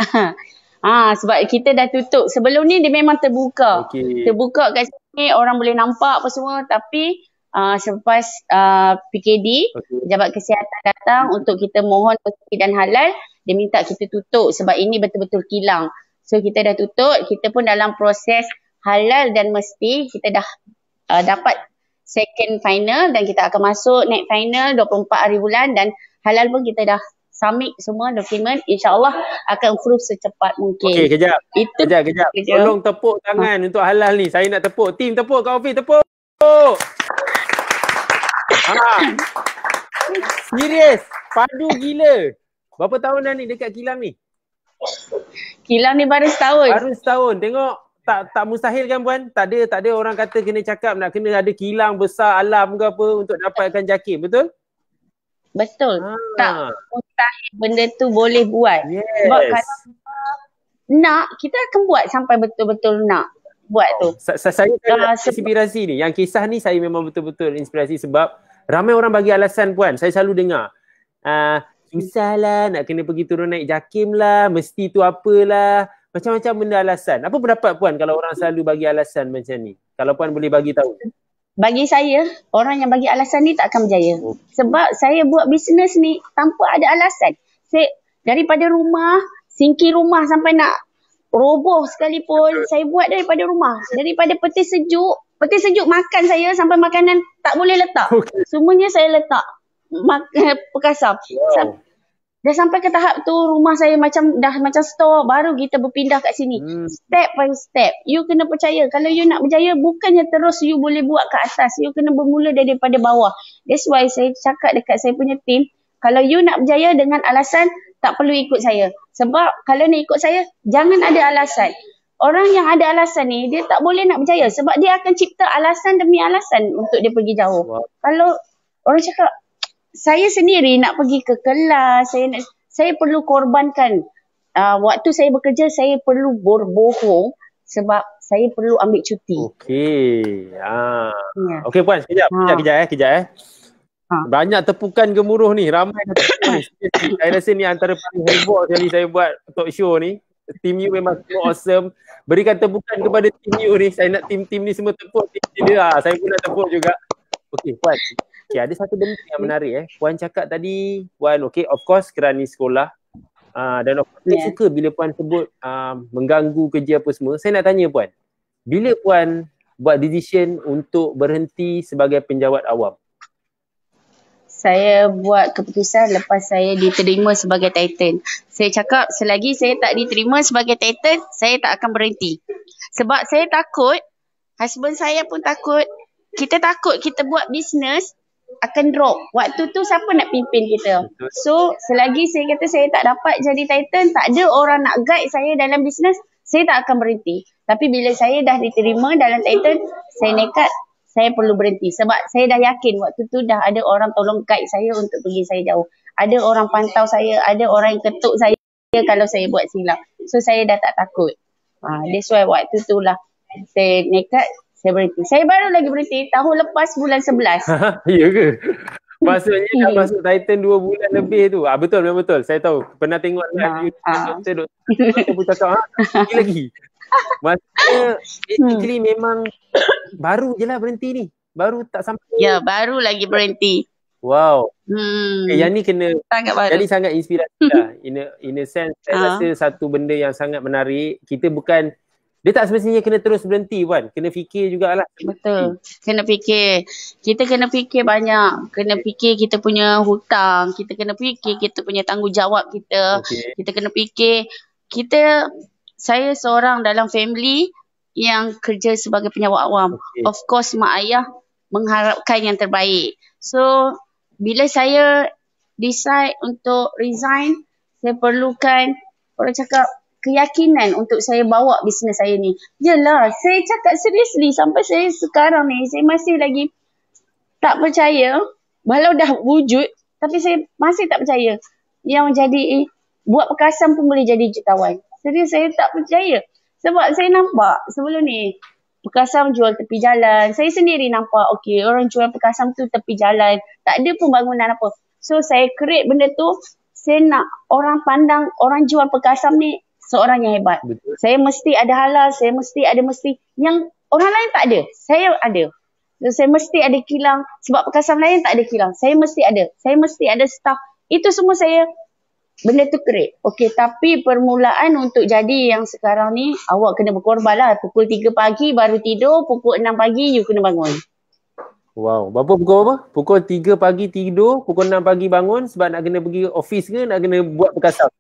Sebab kita dah tutup. Sebelum ni dia memang terbuka.
Okey.
Terbuka kat sini, orang boleh nampak apa semua. Tapi selepas PKD,
Okey.
Pejabat Kesihatan datang untuk kita mohon bersih dan halal, dia minta kita tutup sebab ini betul-betul kilang. So kita dah tutup, kita pun dalam proses halal dan mesti. Kita dah dapat second final dan kita akan masuk next final 24 hari bulan, dan halal pun kita dah submit semua dokumen. InsyaAllah akan approve secepat mungkin.
Okey, kejap.
Itu
Kejap.
kerja.
Tolong tepuk tangan untuk halal ni. Saya nak tepuk. Team tepuk. Kak Ofif tepuk. Serius. Padu gila. Berapa tahun dah ni dekat kilang ni?
Kilang ni baru setahun.
Baru setahun. Tengok. Tak mustahil kan Puan? Tak ada orang kata kena cakap nak kena ada kilang besar alam ke apa untuk dapatkan JAKIM. Betul?
Betul. Tak mustahil benda tu boleh buat.
Yes.
Sebab kalau nak, kita akan buat sampai betul-betul nak buat tu.
Saya inspirasi ni. Yang kisah ni saya memang betul-betul inspirasi sebab ramai orang bagi alasan Puan. Saya selalu dengar. Susah lah, nak kena pergi turun naik JAKIM lah, mesti tu apalah. Macam-macam benda alasan. Apa pendapat Puan kalau orang selalu bagi alasan macam ni? Kalau Puan boleh bagi tahu.
Bagi saya, orang yang bagi alasan ni tak akan berjaya. Sebab saya buat bisnes ni tanpa ada alasan. Saya daripada rumah, singkir rumah sampai nak roboh sekalipun, saya buat daripada rumah. Daripada peti sejuk makan saya sampai makanan tak boleh letak.
Okay.
Semuanya saya letak Pekasam.
Wow.
Dah sampai ke tahap tu rumah saya macam store, baru kita berpindah kat sini. Step by step. You kena percaya, kalau you nak berjaya bukannya terus you boleh buat ke atas. You kena bermula daripada bawah. That's why saya cakap dekat saya punya team, kalau you nak berjaya dengan alasan, tak perlu ikut saya. Sebab kalau nak ikut saya, jangan ada alasan. Orang yang ada alasan ni, dia tak boleh nak berjaya sebab dia akan cipta alasan demi alasan untuk dia pergi jauh.
Wow.
Kalau orang cakap, saya sendiri nak pergi ke kelas, saya perlu korbankan. Waktu saya bekerja, saya perlu berbohong sebab saya perlu ambil cuti.
Okey.
Ya.
Okey Puan, kejap. Banyak tepukan gemuruh ni. Ramai yang tepuk ni. Seriously, saya rasa ni antara paling heboh sekali saya buat talk show ni. Team you memang semua awesome. Berikan tepukan kepada team you ni. Saya nak team-team ni semua tepuk. Team dia. Saya pun nak tepuk juga. Okey, Puan. Okay, ada satu benda yang menarik. Puan cakap tadi, Puan, okay, of course kerana sekolah. Dan of course, saya suka bila Puan sebut mengganggu kerja apa semua. Saya nak tanya Puan, bila Puan buat decision untuk berhenti sebagai penjawat awam?
Saya buat keputusan lepas saya diterima sebagai Titan. Saya cakap selagi saya tak diterima sebagai Titan, saya tak akan berhenti. Sebab saya takut, husband saya pun takut, kita takut kita buat bisnes akan drop. Waktu tu siapa nak pimpin kita? So selagi saya kata saya tak dapat jadi Titan, tak ada orang nak guide saya dalam bisnes, saya tak akan berhenti. Tapi bila saya dah diterima dalam Titan, saya nekat, saya perlu berhenti. Sebab saya dah yakin waktu tu dah ada orang tolong guide saya untuk pergi saya jauh. Ada orang pantau saya, ada orang yang ketuk saya kalau saya buat silap. So saya dah tak takut. That's why waktu tu lah saya nekat, saya berhenti. Saya baru lagi berhenti tahun lepas bulan 11.
Ya ke? Maksudnya dah masuk Titan 2 bulan lebih tu. Betul, memang betul. Saya tahu. Pernah tengok live YouTube doktor pun cakap, lagi. Maksudnya actually memang baru je lah berhenti ni. Baru tak sampai.
Ya, baru lagi berhenti.
Wow. Yang ni kena
sangat baru.
Jadi sangat inspirasi lah. In a sense, saya rasa satu benda yang sangat menarik. Kita bukan, dia tak semestinya kena terus berhenti Puan. Kena fikir jugalah.
Betul. Kena fikir. Kita kena fikir banyak. Kena fikir kita punya hutang. Kita kena fikir kita punya tanggungjawab kita. Okay. Kita kena fikir saya seorang dalam family yang kerja sebagai penjawat awam. Okay. Of course mak ayah mengharapkan yang terbaik. So bila saya decide untuk resign, saya perlukan orang cakap keyakinan untuk saya bawa bisnes saya ni. Yelah, saya cakap seriously sampai saya sekarang ni, saya masih lagi tak percaya. Walau dah wujud, tapi saya masih tak percaya. Yang jadi, buat perkasan pun boleh jadi jutawan. Serius, saya tak percaya. Sebab saya nampak sebelum ni, perkasan jual tepi jalan. Saya sendiri nampak, okey, orang jual perkasan tu tepi jalan. Tak ada pembangunan apa. So, saya create benda tu, saya nak orang pandang, orang jual perkasan ni, seorang yang hebat. Betul. Saya mesti ada halal, saya mesti ada yang orang lain tak ada. Saya ada. Saya mesti ada kilang sebab perkasan lain tak ada kilang. Saya mesti ada. Saya mesti ada staff. Itu semua saya benda tu create. Okey, tapi permulaan untuk jadi yang sekarang ni awak kena berkorban lah. Pukul 3 pagi baru tidur, pukul 6 pagi you kena bangun.
Wow, berapa pukul apa? Pukul 3 pagi tidur, pukul 6 pagi bangun sebab nak kena pergi office ke nak kena buat perkasan?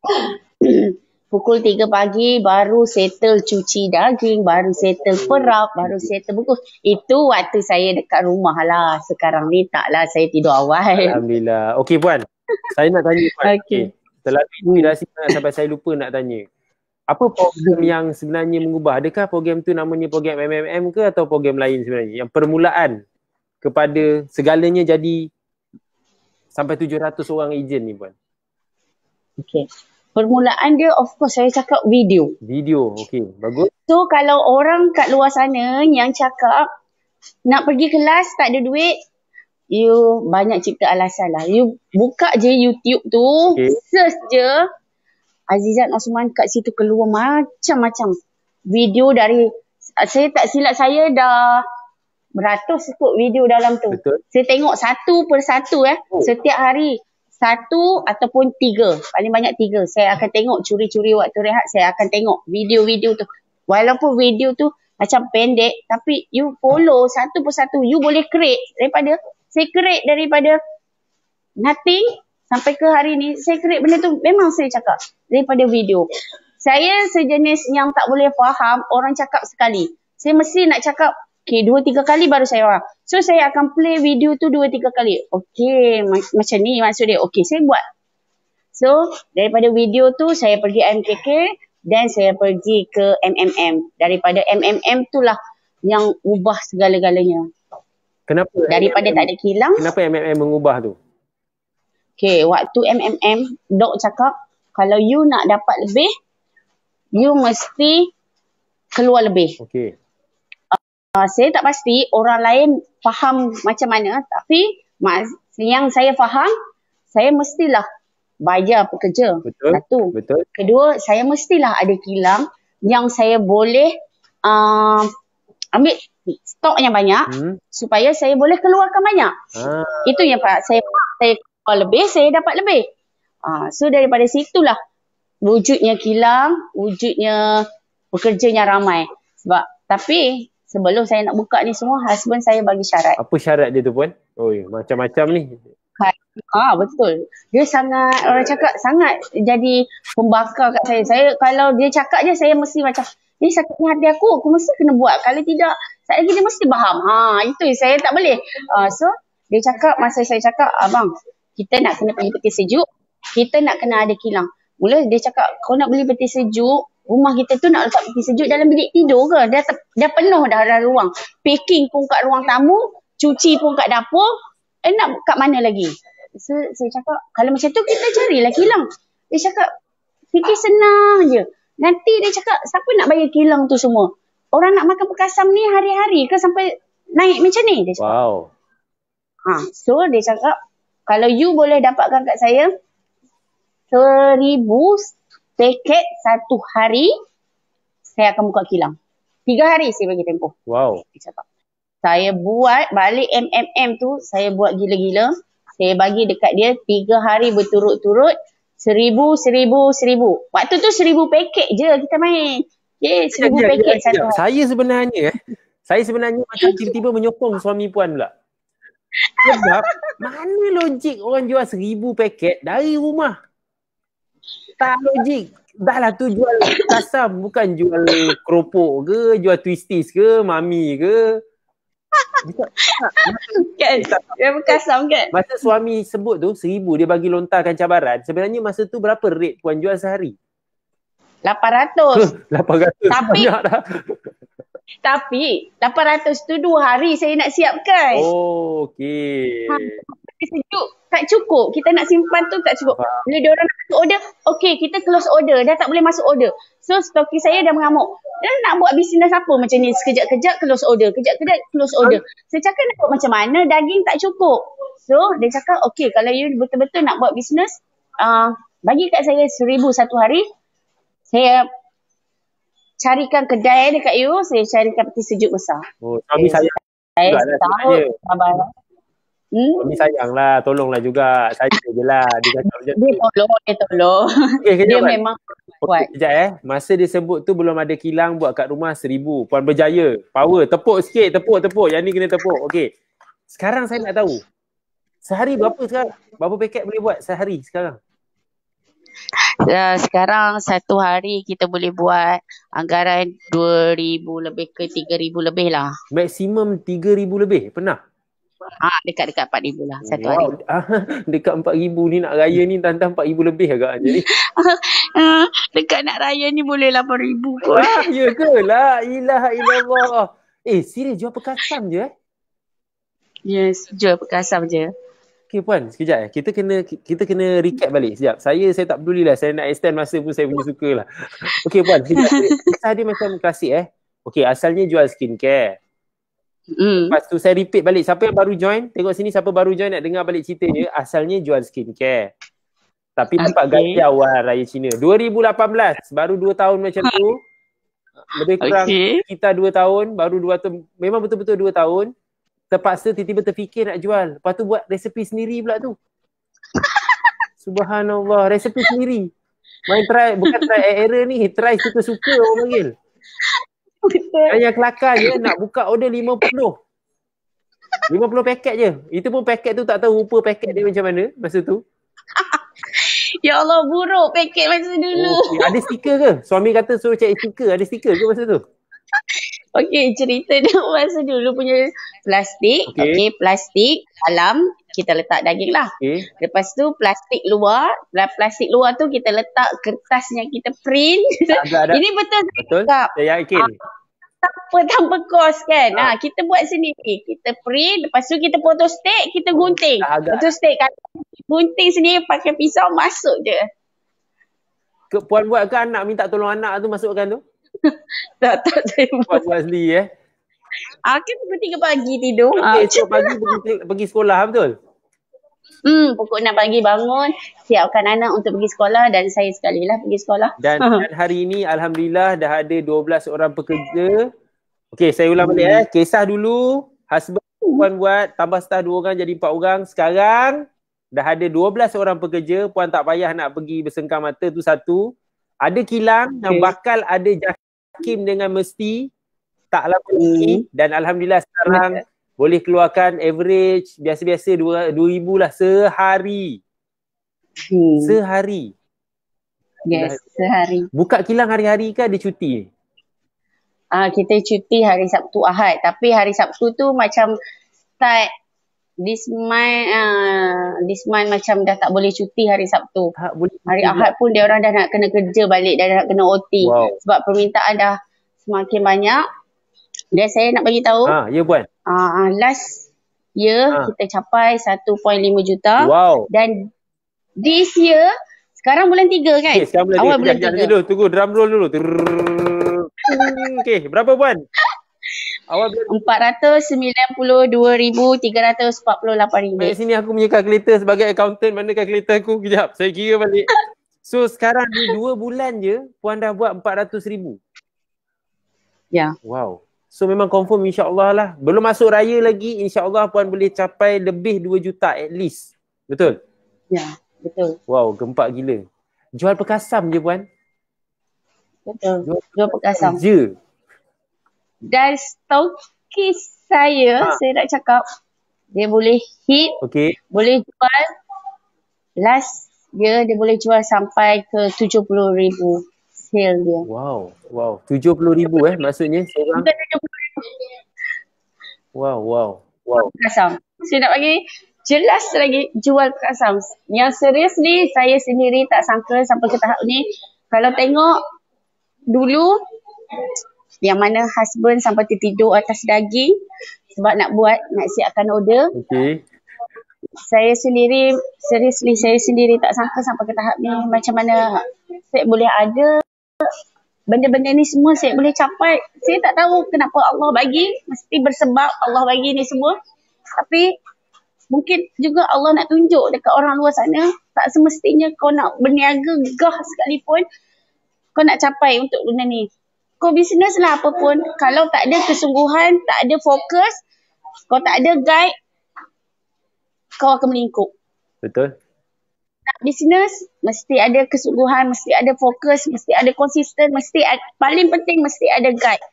Pukul 3 pagi baru settle cuci daging, baru settle perap, baru settle bungkus. Itu waktu saya dekat rumah lah. Sekarang ni taklah, saya tidur awal.
Alhamdulillah. Okey Puan, saya nak tanya Puan.
Okey.
Terlalu inspirasi sampai saya lupa nak tanya. Apa program yang sebenarnya mengubah? Adakah program tu namanya program MMM ke atau program lain sebenarnya? Yang permulaan kepada segalanya jadi sampai 700 orang ejen ni Puan.
Okey. Permulaan dia of course saya cakap video.
Video, okey. Bagus.
So kalau orang kat luar sana yang cakap nak pergi kelas tak ada duit, you banyak cipta alasan lah. You buka je YouTube tu, search je Azizat Osman, kat situ keluar macam-macam video dari, saya tak silap saya dah beratus kot video dalam tu. Betul. Saya tengok satu persatu setiap hari. 1 ataupun 3. Paling banyak 3. Saya akan tengok curi-curi waktu rehat. Saya akan tengok video-video tu. Walaupun video tu macam pendek. Tapi you follow satu persatu. You boleh create daripada. Saya create daripada nothing sampai ke hari ni. Saya create benda tu. Memang saya cakap. Daripada video. Saya sejenis yang tak boleh faham. Orang cakap sekali. Saya mesti nak cakap. Okay, 2-3 kali baru saya faham. So, saya akan play video tu 2-3 kali. Okay, macam ni maksud dia. Okay, saya buat. So, daripada video tu, saya pergi MKK dan saya pergi ke MMM. Daripada MMM tu lah yang ubah segala-galanya.
Kenapa?
Daripada tak ada kilang.
Kenapa MMM mengubah tu?
Okay, waktu MMM, Dok cakap, kalau you nak dapat lebih, you mesti keluar lebih. Okay. Saya tak pasti orang lain faham macam mana, tapi Yang saya faham, saya mestilah bayar pekerja.
Betul.
Satu.
Betul.
Kedua, saya mestilah ada kilang yang saya boleh ambil stok yang banyak supaya saya boleh keluarkan banyak. Itu yang saya keluar lebih, saya dapat lebih. So daripada situlah wujudnya kilang, wujudnya pekerjanya ramai. Tapi sebelum saya nak buka ni semua, husband saya bagi syarat.
Apa syarat dia tu, Puan? Oh, macam-macam ni.
Betul. Dia sangat, orang cakap sangat jadi pembakar kat saya. Saya kalau dia cakap je, saya mesti macam, dia sakitnya hati aku mesti kena buat. Kalau tidak, sekali lagi dia mesti faham. Itu saya tak boleh. So, dia cakap, masa saya cakap, abang, kita nak kena pergi peti sejuk, kita nak kena ada kilang. Mula dia cakap, kau nak beli peti sejuk, rumah kita tu nak letak peti sejuk dalam bilik tidur ke? Dah penuh dah ruang. Packing pun kat ruang tamu, cuci pun kat dapur, nak kat mana lagi? So, saya cakap, kalau macam tu kita carilah kilang. Dia cakap, fikir senang je. Nanti dia cakap, siapa nak bayar kilang tu semua? Orang nak makan perkasam ni hari-hari ke sampai naik macam ni? Dia cakap.
Wow.
So, dia cakap, kalau you boleh dapatkan kat saya 1,000 paket satu hari, saya akan buka kilang. 3 hari saya bagi tempoh.
Wow.
Dia cakap. Saya buat balik MMM tu, saya buat gila-gila. Saya bagi dekat dia 3 hari berturut-turut, 1,000. Waktu tu 1,000 paket je kita main. 1,000 paket satu hari.
Saya sebenarnya macam tiba-tiba menyokong suami Puan pula. Sebab mana logik orang jual 1,000 paket dari rumah? Tak logik. Dah lah tu jual kasam, bukan jual keropok ke, jual twisties ke, mami ke.
Kan? Dia berkasam kan?
Masa suami sebut tu 1,000 dia bagi lontarkan cabaran, sebenarnya masa tu berapa rate Puan jual sehari?
800.
800 banyak dah.
Tapi 800 tu 2 hari saya nak siapkan.
Oh, okey.
Sejuk tak cukup. Kita nak simpan tu tak cukup. Bila dia orang nak masuk order, okey kita close order. Dah tak boleh masuk order. So stokis saya dah mengamuk. Dia nak buat bisnes apa macam ni? Sekejap-kejap close order. Kejap-kejap close order. Saya cakap nak buat macam mana? Daging tak cukup. So dia cakap okey kalau you betul-betul nak buat bisnes, bagi kat saya 1,000 satu hari. Saya carikan kedai dekat you. Saya carikan peti sejuk besar.
Oh, suami saya
tahu sabar.
Suami sayang lah, tolonglah juga. Saya je lah. Dia
tolong.
Okay,
dia memang kuat.
Sekejap masa dia sebut tu belum ada kilang buat kat rumah 1,000. Puan berjaya. Power. Tepuk sikit. Tepuk. Yang ni kena tepuk. Okay. Sekarang saya nak tahu. Sehari berapa sekarang? Berapa paket boleh buat sehari sekarang?
Sekarang satu hari kita boleh buat anggaran 2,000 lebih ke 3,000 lebih lah.
Maksimum 3,000 lebih? Pernah?
Dekat 4,000 lah satu hari.
Dekat 4,000 ni nak raya ni tantang 4,000 lebih agaknya ni.
Dekat nak raya ni boleh 8,000 kot.
Ya ke? La ilaha illallah. Serius jual perkasam je
Yes, jual perkasam je.
Okay Puan, sekejap kita kena recap balik sekejap. Saya tak peduli lah. Saya nak extend masa pun saya punya suka lah. Okay Puan, sekejap. Kisah dia macam klasik Okay, asalnya jual skincare. Lepas tu saya repeat balik. Siapa yang baru join, tengok sini siapa baru join nak dengar balik cerita dia. Asalnya jual skincare. Tapi dapat gaji awal Raya Cina 2018, baru 2 tahun macam tu. Lebih kurang kita 2 tahun, baru 2 tahun. Memang betul-betul 2 tahun. Terpaksa tiba-tiba terfikir nak jual. Lepas tu buat resepi sendiri pula tu. Subhanallah, resepi sendiri. Main try, bukan try error ni, try suka-suka orang panggil. Yang kelakar je nak buka order 50 paket je. Itu pun paket tu tak tahu rupa paket dia macam mana masa tu.
Ya Allah, buruk paket masa dulu.
Ada stiker ke? Suami kata suruh cari stiker. Ada stiker ke masa tu?
Okey, cerita dia masa dulu punya plastik. Okey, plastik dalam kita letak daging lah. Lepas tu plastik luar tu kita letak kertas yang kita print. Ini betul.
Saya yakin.
Tanpa kos kan. Kita buat sendiri. Kita print, lepas tu kita potong steak, kita gunting. Potong steak gunting sendiri pakai pisau, masuk je.
Puan buat ke anak minta tolong anak tu masukkan tu?
Tak saya
buat sendiri
Kita pukul 3 pagi tidur.
Esok pagi pergi sekolah betul?
Pukul 6 pagi bangun, siapkan anak untuk pergi sekolah dan saya sekali lah pergi sekolah.
Dan hari ini Alhamdulillah dah ada 12 orang pekerja. Okey, saya ulang balik Kisah dulu, husband puan buat, tambah staff 2 orang jadi 4 orang. Sekarang dah ada 12 orang pekerja, puan tak payah nak pergi bersengkam mata tu satu. Ada kilang yang bakal ada JAKIM dengan mesti tak lama lagi dan Alhamdulillah sekarang boleh keluarkan average biasa-biasa 2,000 lah sehari. Sehari.
Yes, sehari.
Buka kilang hari-hari ke ada cuti?
Kita cuti hari Sabtu Ahad. Tapi hari Sabtu tu macam start this month macam dah tak boleh cuti hari Sabtu.
Tak boleh.
Hari Ahad pun dia orang dah nak kena kerja balik, dah nak kena OT.
Wow.
Sebab permintaan dah semakin banyak. Dan saya nak bagi tahu.
Ya puan.
Last year kita capai 1.5 juta.
Wow.
Dan this year sekarang bulan 3 kan?
Okay, sekarang bulan
Awal
3.
bulan 3.
Dulu, tunggu drum roll dulu. Okey, berapa puan? Awal bulan
492,348 ringgit.
Kat sini aku punya kalkulator sebagai accountant. Mana kalkulator aku? Kejap, saya kira balik. So sekarang ni 2 bulan je puan dah buat 400,000.
Ya.
Wow. So memang confirm insya-Allah lah. Belum masuk raya lagi, insya-Allah puan boleh capai lebih 2 juta at least. Betul?
Ya, betul.
Wow, gempak gila. Jual perkasam je puan?
Betul. Jual perkasam.
Je.
Dan stokis saya nak cakap, dia boleh hit, boleh jual. Last year dia boleh jual sampai ke 70,000 sale dia.
Wow, 70,000 maksudnya seorang. Wow.
Perkasam. Saya nak bagi jelas lagi jual perkasam. Yang serius ni saya sendiri tak sangka sampai ke tahap ni. Kalau tengok dulu yang mana husband sampai tertidur atas daging sebab nak siapkan order. Saya sendiri saya sendiri tak sangka sampai ke tahap ni macam mana saya boleh ada benda-benda ni semua saya boleh capai. Saya tak tahu kenapa Allah bagi, mesti bersebab Allah bagi ni semua. Tapi mungkin juga Allah nak tunjuk dekat orang luar sana, tak semestinya kau nak berniaga gah sekalipun kau nak capai untuk benda ni. Kau bisnes lah apa pun, kalau tak ada kesungguhan, tak ada fokus, kau tak ada guide, kau akan melingkup.
Betul.
Nak bisnes, mesti ada kesungguhan, mesti ada fokus, mesti ada konsisten, paling penting mesti ada guide.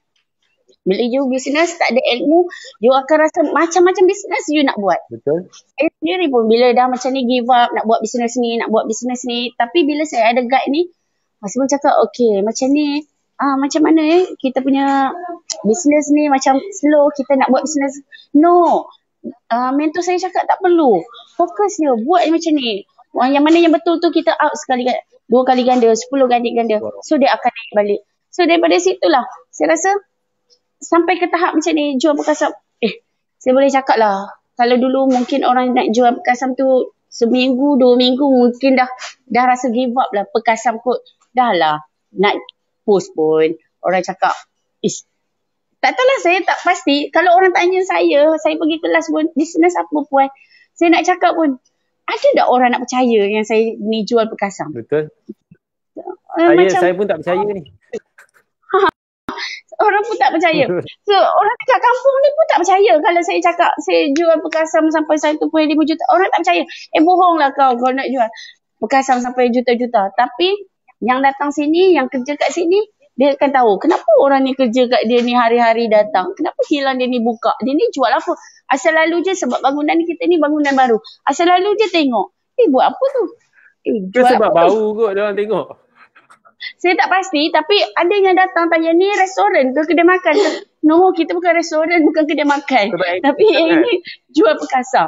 Bila you bisnes tak ada ilmu, you akan rasa macam-macam bisnes you nak buat.
Betul.
Saya sendiri pun bila dah macam ni give up, nak buat bisnes ni. Tapi bila saya ada guide ni, masih pun cakap, okay macam ni, macam mana kita punya bisnes ni macam slow, kita nak buat bisnes. No. Mentor saya cakap tak perlu. Fokus je, buat macam ni. Yang mana yang betul tu kita out sekali, 2 kali ganda, 10 kali ganda. So dia akan naik balik. So daripada situlah saya rasa sampai ke tahap macam ni jual perkasam. Saya boleh cakap lah, kalau dulu mungkin orang nak jual perkasam tu seminggu, 2 minggu mungkin dah rasa give up lah. Perkasam kot dah lah nak post pun orang cakap tak tahulah, saya tak pasti. Kalau orang tanya saya pergi kelas pun bisnes apa puan, saya nak cakap pun ada tak orang nak percaya yang saya ni jual perkasam? Betul.
Saya pun tak percaya ni.
Orang pun tak percaya. So orang dekat kampung ni pun tak percaya kalau saya cakap saya jual perkasam sampai 1.5 juta. Orang tak percaya. Bohonglah kau nak jual perkasam sampai juta-juta. Tapi yang datang sini, yang kerja kat sini, dia akan tahu kenapa orang ni kerja kat dia ni hari-hari datang. Kenapa kilang dia ni buka. Dia ni jual apa. Asal lalu je sebab bangunan kita ni bangunan baru. Asal lalu je tengok. Buat apa tu?
Jual sebab bau kot dia orang tengok.
Saya tak pasti, tapi ada yang datang tanya, ni restoran ke kedai makan? No, kita bukan restoran, bukan kedai makan. Tapi yang ini jual perkasam.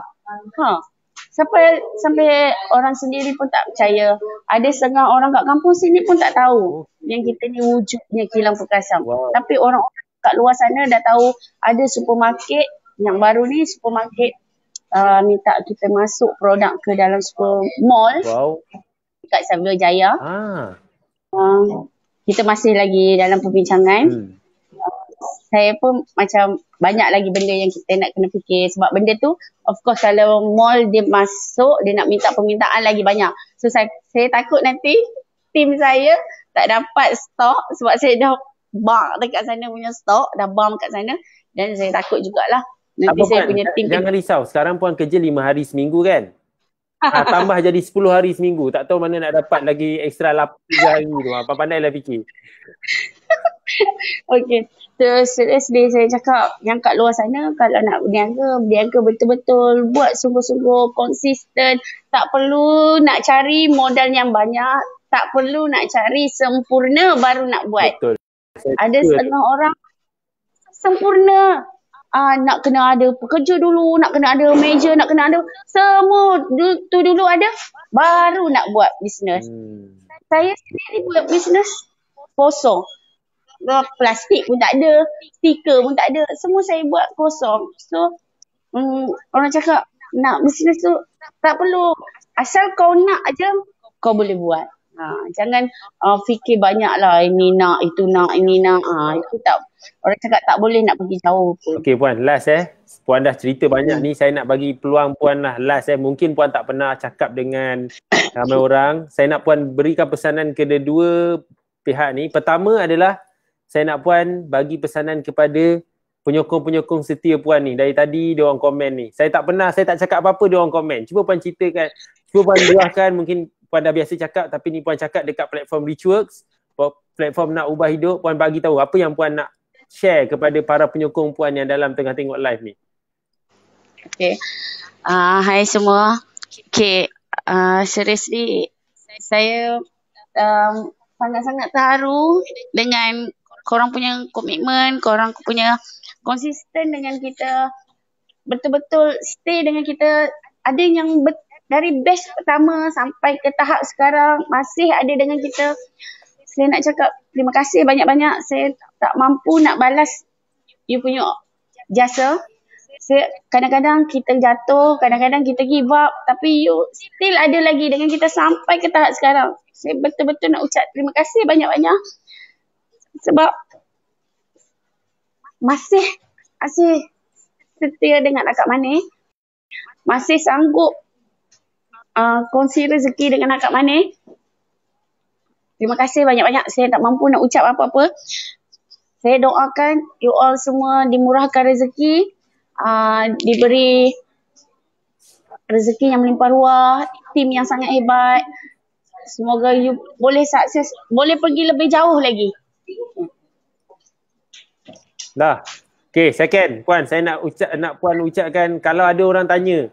Sampai orang sendiri pun tak percaya. Ada setengah orang kat kampung sini pun tak tahu yang kita ni wujudnya kilang perkasam. Tapi orang-orang kat luar sana dah tahu ada supermarket yang baru ni, supermarket minta kita masuk produk ke dalam super mall kat Savila Jaya. Kita masih lagi dalam perbincangan. saya pun macam banyak lagi benda yang kita nak kena fikir. Sebab benda tu, of course kalau mall dia masuk, dia nak minta permintaan lagi banyak. So saya takut nanti tim saya tak dapat stok sebab saya dah bang dekat sana punya stok, dah bang kat sana. Dan saya takut jugalah nanti saya punya tim.
Jangan risau, sekarang puan kerja 5 hari seminggu kan? Tambah jadi 10 hari seminggu. Tak tahu mana nak dapat lagi ekstra 3 hari tu. Pandailah fikir.
Okay. Terus seriously saya cakap yang kat luar sana kalau nak berniaga betul-betul buat sungguh-sungguh konsisten. Tak perlu nak cari modal yang banyak. Tak perlu nak cari sempurna baru nak buat.
Betul.
Ada setengah orang sempurna. Nak kena ada pekerja dulu, nak kena ada meja, nak kena ada semua tu dulu ada, baru nak buat bisnes. Saya sendiri buat bisnes kosong. Plastik pun tak ada, stiker pun tak ada, semua saya buat kosong. So orang cakap nak bisnes tu tak perlu, asal kau nak aja kau boleh buat. Jangan fikir banyak lah, ini nak, itu nak, ini nak. Itu tak, orang cakap tak boleh nak pergi jauh pun.
Okey puan, last puan dah cerita banyak ni, saya nak bagi peluang puan lah last mungkin puan tak pernah cakap dengan ramai orang. Saya nak puan berikan pesanan kedua pihak ni. Pertama adalah saya nak puan bagi pesanan kepada penyokong-penyokong setia puan ni. Dari tadi dia orang komen ni. Saya tak cakap apa-apa dia orang komen. Cuba puan ceritakan, cuba puan luahkan, mungkin puan dah biasa cakap tapi ni puan cakap dekat platform Reachworks, platform Nak Ubah Hidup, puan bagi tahu apa yang puan nak share kepada para penyokong puan yang dalam tengah tengok live ni.
Okay. Hai semua. Okay. Seriously, saya sangat-sangat terharu dengan korang punya komitmen, korang punya konsisten dengan kita, betul-betul stay dengan kita. Ada yang dari batch pertama sampai ke tahap sekarang masih ada dengan kita. Saya nak cakap terima kasih banyak-banyak. Saya tak mampu nak balas you punya jasa. Kadang-kadang kita jatuh, kadang-kadang kita give up, tapi you still ada lagi dengan kita sampai ke tahap sekarang. Saya betul-betul nak ucap terima kasih banyak-banyak. Sebab masih setia dengan Akak Maneh. Masih sanggup kongsi rezeki dengan Akak Maneh. Terima kasih banyak-banyak. Saya tak mampu nak ucap apa-apa. Saya doakan you all semua dimurahkan rezeki, diberi rezeki yang melimpah ruah, tim yang sangat hebat. Semoga you boleh sukses, boleh pergi lebih jauh lagi.
Dah. Okay, second. Puan, saya nak puan ucapkan, kalau ada orang tanya,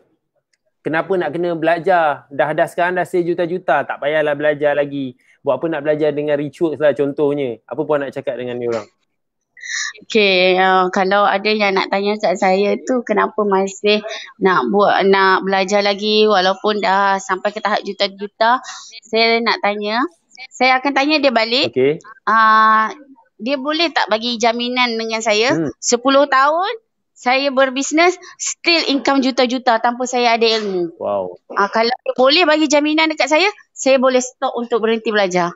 kenapa nak kena belajar? Dah sekarang dah sejuta-juta, tak payahlah belajar lagi. Buat apa nak belajar dengan Reachworks lah contohnya. Apa puan nak cakap dengan ni orang?
Okay, kalau ada yang nak tanya kat saya tu kenapa masih nak belajar lagi walaupun dah sampai ke tahap juta-juta, saya nak tanya, saya akan tanya dia balik.
Okay.
Dia boleh tak bagi jaminan dengan saya 10 tahun saya berbisnes still income juta-juta tanpa saya ada ilmu.
Wow.
Kalau dia boleh bagi jaminan dekat saya boleh stop untuk berhenti belajar.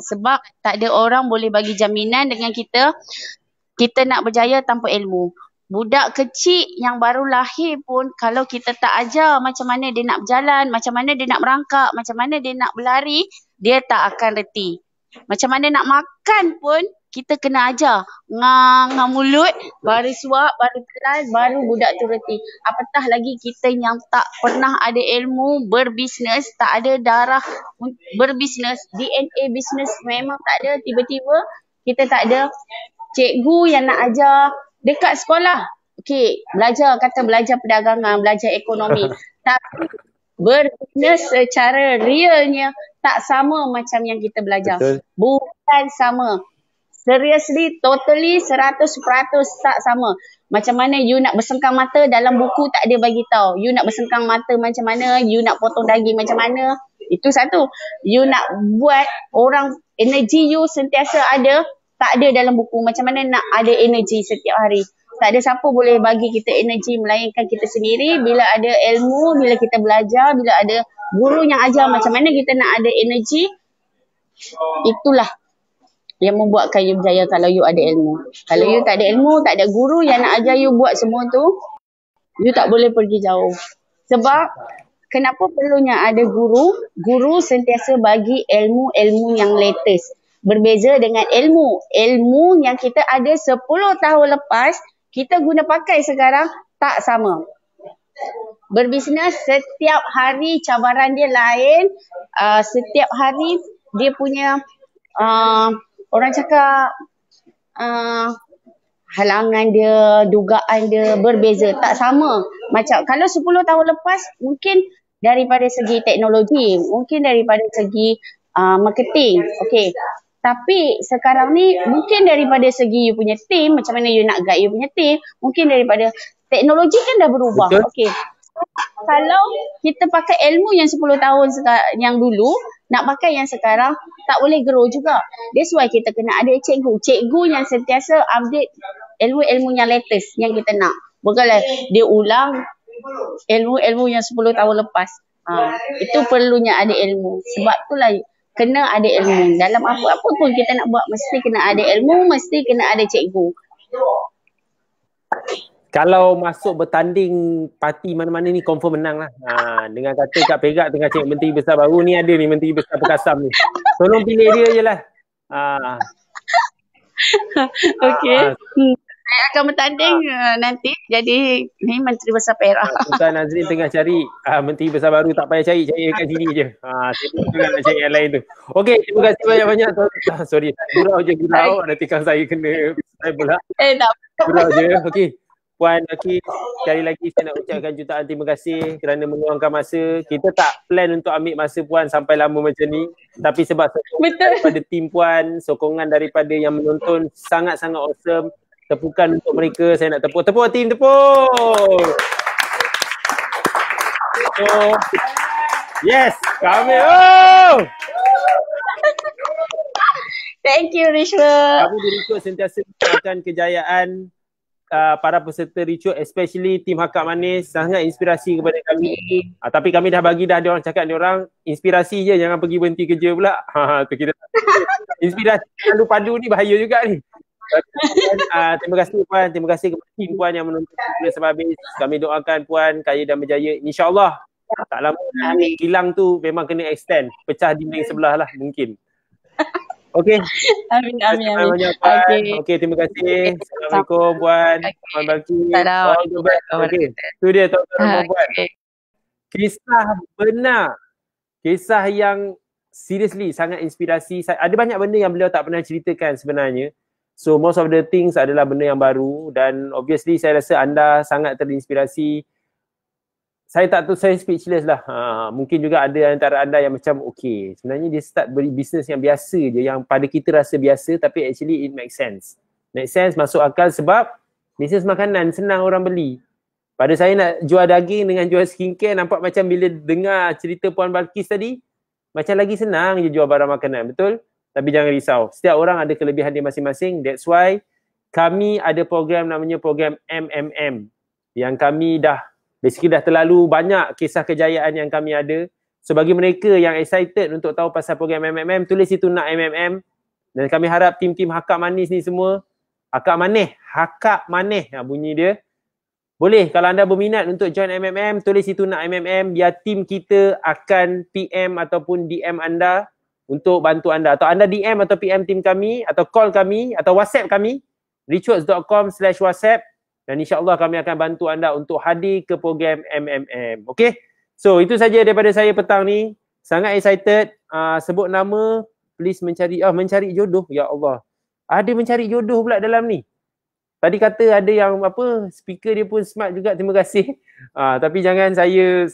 Sebab tak ada orang boleh bagi jaminan dengan kita nak berjaya tanpa ilmu. Budak kecil yang baru lahir pun kalau kita tak ajar macam mana dia nak berjalan, macam mana dia nak merangkak, macam mana dia nak berlari, dia tak akan reti. Macam mana nak makan pun kita kena ajar. Ngang mulut, baru suap, baru telan, baru budak tu reti. Apatah lagi kita yang tak pernah ada ilmu berbisnes, tak ada darah berbisnes, DNA bisnes memang tak ada. Tiba-tiba kita tak ada cikgu yang nak ajar dekat sekolah. Okey, belajar perdagangan, belajar ekonomi. Tapi berbisnes secara realnya tak sama macam yang kita belajar.
Betul.
Bukan sama. Seriously, totally 100% tak sama. Macam mana you nak bersengkang mata, dalam buku tak ada bagi tahu. You nak bersengkang mata macam mana, you nak potong daging macam mana. Itu satu. You nak buat orang energi you sentiasa ada, tak ada dalam buku. Macam mana nak ada energi setiap hari. Tak ada siapa boleh bagi kita energi melainkan kita sendiri. Bila ada ilmu, bila kita belajar, bila ada guru yang ajar macam mana kita nak ada energi, itulah yang membuatkan you berjaya kalau you ada ilmu. Kalau you tak ada ilmu, tak ada guru yang nak ajar you buat semua tu, you tak boleh pergi jauh. Sebab kenapa perlunya ada guru? Guru sentiasa bagi ilmu-ilmu yang latest. Berbeza dengan ilmu yang kita ada 10 tahun lepas, kita guna pakai sekarang tak sama. Berbisnes setiap hari cabaran dia lain, setiap hari dia punya orang cakap halangan dia, dugaan dia berbeza, tak sama. Macam kalau 10 tahun lepas mungkin daripada segi teknologi, mungkin daripada segi marketing, okey. Tapi sekarang ni mungkin daripada segi you punya team, macam mana you nak guide you punya team, mungkin daripada teknologi kan dah berubah. Okey. Kalau kita pakai ilmu yang 10 tahun yang dulu, nak pakai yang sekarang, tak boleh grow juga. That's why kita kena ada cikgu. Cikgu yang sentiasa update ilmu-ilmu yang latest yang kita nak. Bukanlah dia ulang ilmu-ilmu yang 10 tahun lepas. Itu perlunya ada ilmu. Sebab itulah kena ada ilmu. Dalam apa-apa pun kita nak buat, mesti kena ada ilmu, mesti kena ada cikgu.
Kalau masuk bertanding parti mana-mana ni confirm menang lah. Dengan kata Kak Perak tengah cek menteri besar baru ni, ada ni menteri besar Perkasam ni. Tolong pilih dia je lah.
Okey. Saya akan bertanding nanti jadi ni menteri besar Perak.
Sultan Nazrin tengah cari menteri besar baru, tak payah cari kat sini je. Saya tengah nak cari yang lain tu. Okey, terima kasih banyak-banyak. Sorry, gurau je gurau. Nanti kan saya kena saya pula.
Tak.
Gurau je. Okey. Puan Aki, sekali lagi saya nak ucapkan jutaan terima kasih kerana meluangkan masa. Kita tak plan untuk ambil masa Puan sampai lama macam ni. Tapi sebab sokongan daripada tim Puan, sokongan daripada yang menonton sangat-sangat awesome. Tepukan untuk mereka. Saya nak tepuk tim, tepuk! So, yes, kami.
Thank you, Rishwa.
Kami di Rishwa sentiasa mendoakan kejayaan para peserta Ritual, especially tim Hakak Manis, sangat inspirasi kepada kami. Tapi kami dah bagi dah, diorang cakap diorang inspirasi je, jangan pergi berhenti kerja pula. Tu kita inspirasi terlalu padu ni bahaya juga ni. Terima kasih Puan, terima kasih kepada tim Puan yang menonton sampai habis. Kami doakan Puan kaya dan berjaya, insya-Allah. Tak lama kilang tu memang kena extend, pecah dinding sebelah lah mungkin. Okey.
Amin.
Okey, terima kasih. Assalamualaikum Puan. Puan Balki. Okey. Tu dia tuan-tuan Puan. Kisah benar. Kisah yang seriously sangat inspirasi. Ada banyak benda yang beliau tak pernah ceritakan sebenarnya. So most of the things adalah benda yang baru dan obviously saya rasa anda sangat terinspirasi. Saya tak tahu, saya speechless lah. Mungkin juga ada antara anda yang macam okay, sebenarnya dia start beri bisnes yang biasa je, yang pada kita rasa biasa tapi actually it makes sense. Make sense, masuk akal sebab bisnes makanan senang orang beli. Pada saya nak jual daging dengan jual skincare, nampak macam bila dengar cerita Puan Balkis tadi, macam lagi senang je jual barang makanan, betul? Tapi jangan risau, setiap orang ada kelebihan dia masing-masing. That's why kami ada program namanya program MMM yang kami basically dah terlalu banyak kisah kejayaan yang kami ada. So bagi mereka yang excited untuk tahu pasal program MMM, tulis itu nak MMM. Dan kami harap tim-tim Hakak Manis ni semua, Hakak Manis bunyi dia. Boleh kalau anda berminat untuk join MMM, tulis itu nak MMM, biar tim kita akan PM ataupun DM anda untuk bantu anda. Atau anda DM atau PM tim kami, atau call kami, atau WhatsApp kami, richwords.com/WhatsApp. Dan insya-Allah kami akan bantu anda untuk hadir ke program MMM. Okay? So itu saja daripada saya petang ni. Sangat excited. Sebut nama, please mencari jodoh. Ya Allah. Ada mencari jodoh pula dalam ni. Tadi kata ada yang speaker dia pun smart juga. Terima kasih. Tapi jangan saya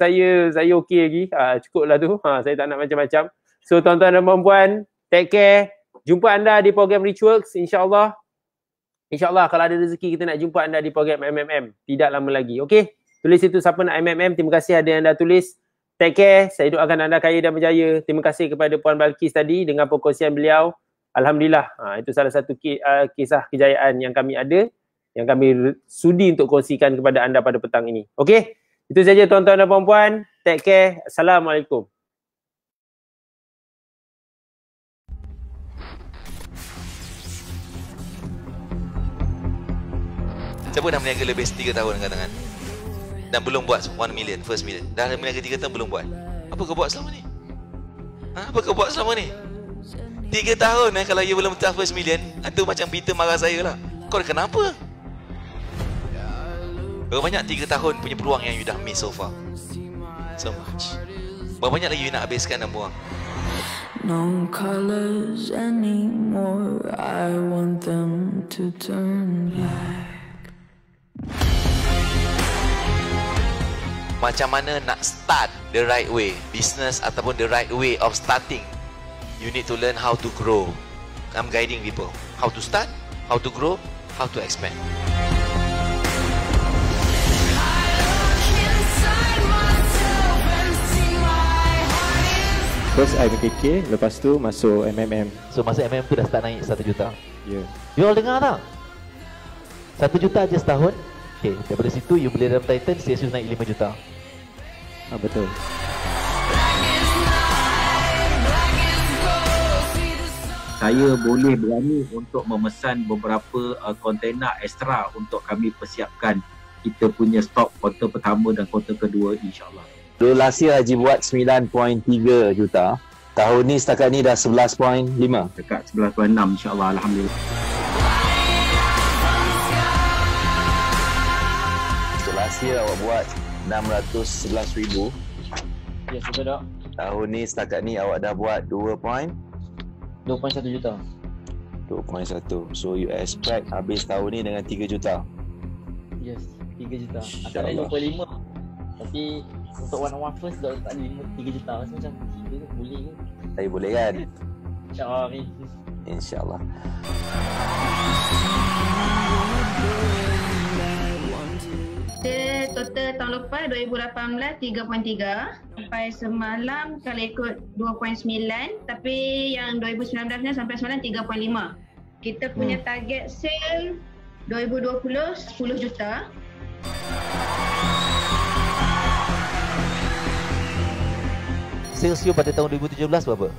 okey lagi. Cukuplah tu. Saya tak nak macam-macam. So tuan-tuan dan puan-puan, take care. Jumpa anda di program Richworks insya-Allah. InsyaAllah kalau ada rezeki kita nak jumpa anda di program MMM. Tidak lama lagi. Okey? Tulis itu siapa nak MMM. Terima kasih ada yang dah tulis. Take care. Saya doakan anda kaya dan berjaya. Terima kasih kepada Puan Balkis tadi dengan perkongsian beliau. Alhamdulillah. Itu salah satu kisah kejayaan yang kami ada. Yang kami sudi untuk kongsikan kepada anda pada petang ini. Okey? Itu saja tuan-tuan dan puan-puan. Take care. Assalamualaikum.
Siapa dah meniaga lebih 3 tahun katakan, dan belum buat 1 million, first million. Dah meniaga 3 tahun belum buat. Apa kau buat selama ni? Apa kau buat selama ni? 3 tahun kalau you belum touch first million, itu macam Peter marah saya lah. Kau kenapa? Berapa banyak 3 tahun punya peluang yang you dah miss so far? So much. Berapa banyak lagi you nak habiskan dan buang?
No colors anymore, I want them to turn black.
Macam mana nak start the right way, business ataupun the right way of starting? You need to learn how to grow. I'm guiding people how to start, how to grow, how to expand.
First IPK, lepas tu masuk MMM.
So masa MM tu dah start naik 1 juta.
Ya. Yeah.
You all dengar tak? 1 juta aja setahun. Okay, daripada situ you beli dalam Titan, sales you naik 5 juta.
Betul.
Saya boleh berani untuk memesan beberapa kontena ekstra untuk kami persiapkan kita punya stok kuartal pertama dan kuartal kedua, insyaAllah.
Dulu last year Haji buat 9.3 juta. Tahun ni setakat ni dah 11.5.
Dekat 11.6 insyaAllah, Alhamdulillah.
So last year awak buat 611,000.
Ya, betul tak?
Tahun ni setakat ni awak dah buat 2.1
juta.
2.1. So you expect habis tahun ni dengan 3 juta.
Yes, 3 juta. Akan ada 25. Tapi untuk one-on-one first dah tak ada 3 juta. Rasa macam gila ke? Boleh ke?
Saya boleh kan?
InsyaAllah ni.
InsyaAllah.
Kita total tahun lepas 2018 3.3. Sampai semalam kalau ikut 2.9. Tapi yang 2019 ni sampai semalam 3.5. Kita punya target sale 2020 10 juta.
Sales you pada tahun 2017 berapa?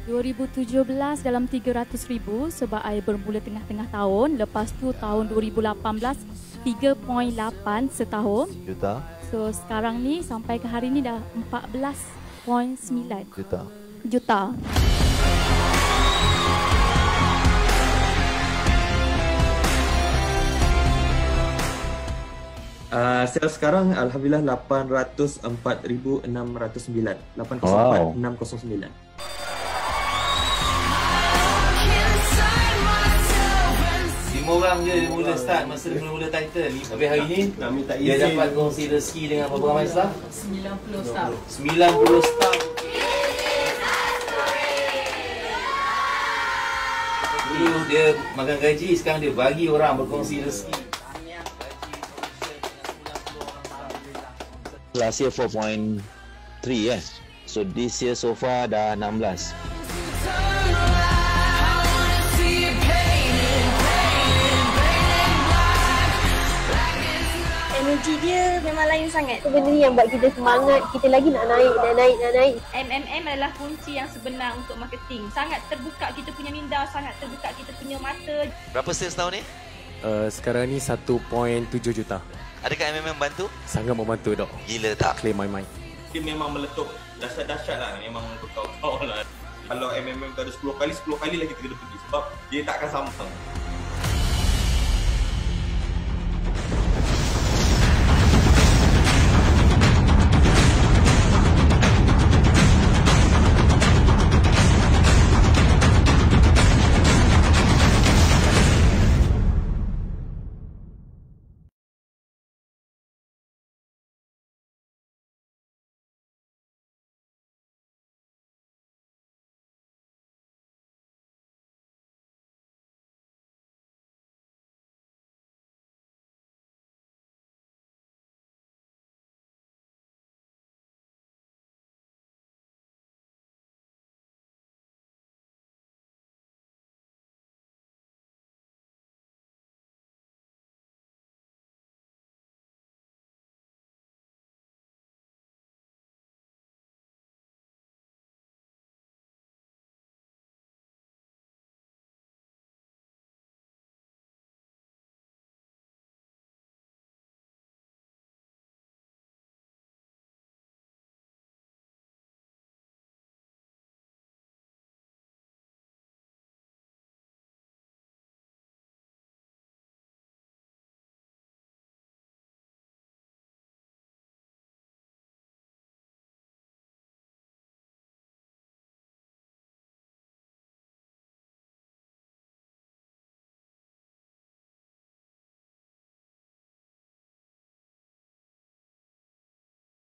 2017 dalam 300,000 sebab I bermula tengah-tengah tahun. Lepas tu tahun 2018 3.8 setahun.
Juta.
So sekarang ni sampai ke hari ni dah 14.9 juta.
Sales sekarang Alhamdulillah 804,609. 804,609.
Orang je dia mula start masa dia mula title. Tapi hari ni dia dapat kongsi rezeki dengan berapa ramai staff?
90 staff.
90 staff. Dulu dia makan gaji, sekarang dia bagi orang berkongsi rezeki.
Last year 4.3 So this year so far dah 16.
Energi dia memang lain sangat. So, benda ni yang buat kita semangat, kita lagi nak naik. MMM adalah kunci yang sebenar untuk marketing. Sangat terbuka kita punya minda, sangat terbuka kita punya mata.
Berapa sales tahun ni?
Sekarang ni 1.7 juta.
Adakah MMM bantu?
Sangat membantu dok.
Gila tak?
Clear my mind.
Dia memang meletup dahsyat-dahsyat lah. Memang berkau-kau lah. Kalau MMM tu ada 10 kali lagi kita kena pergi. Sebab dia tak akan sama.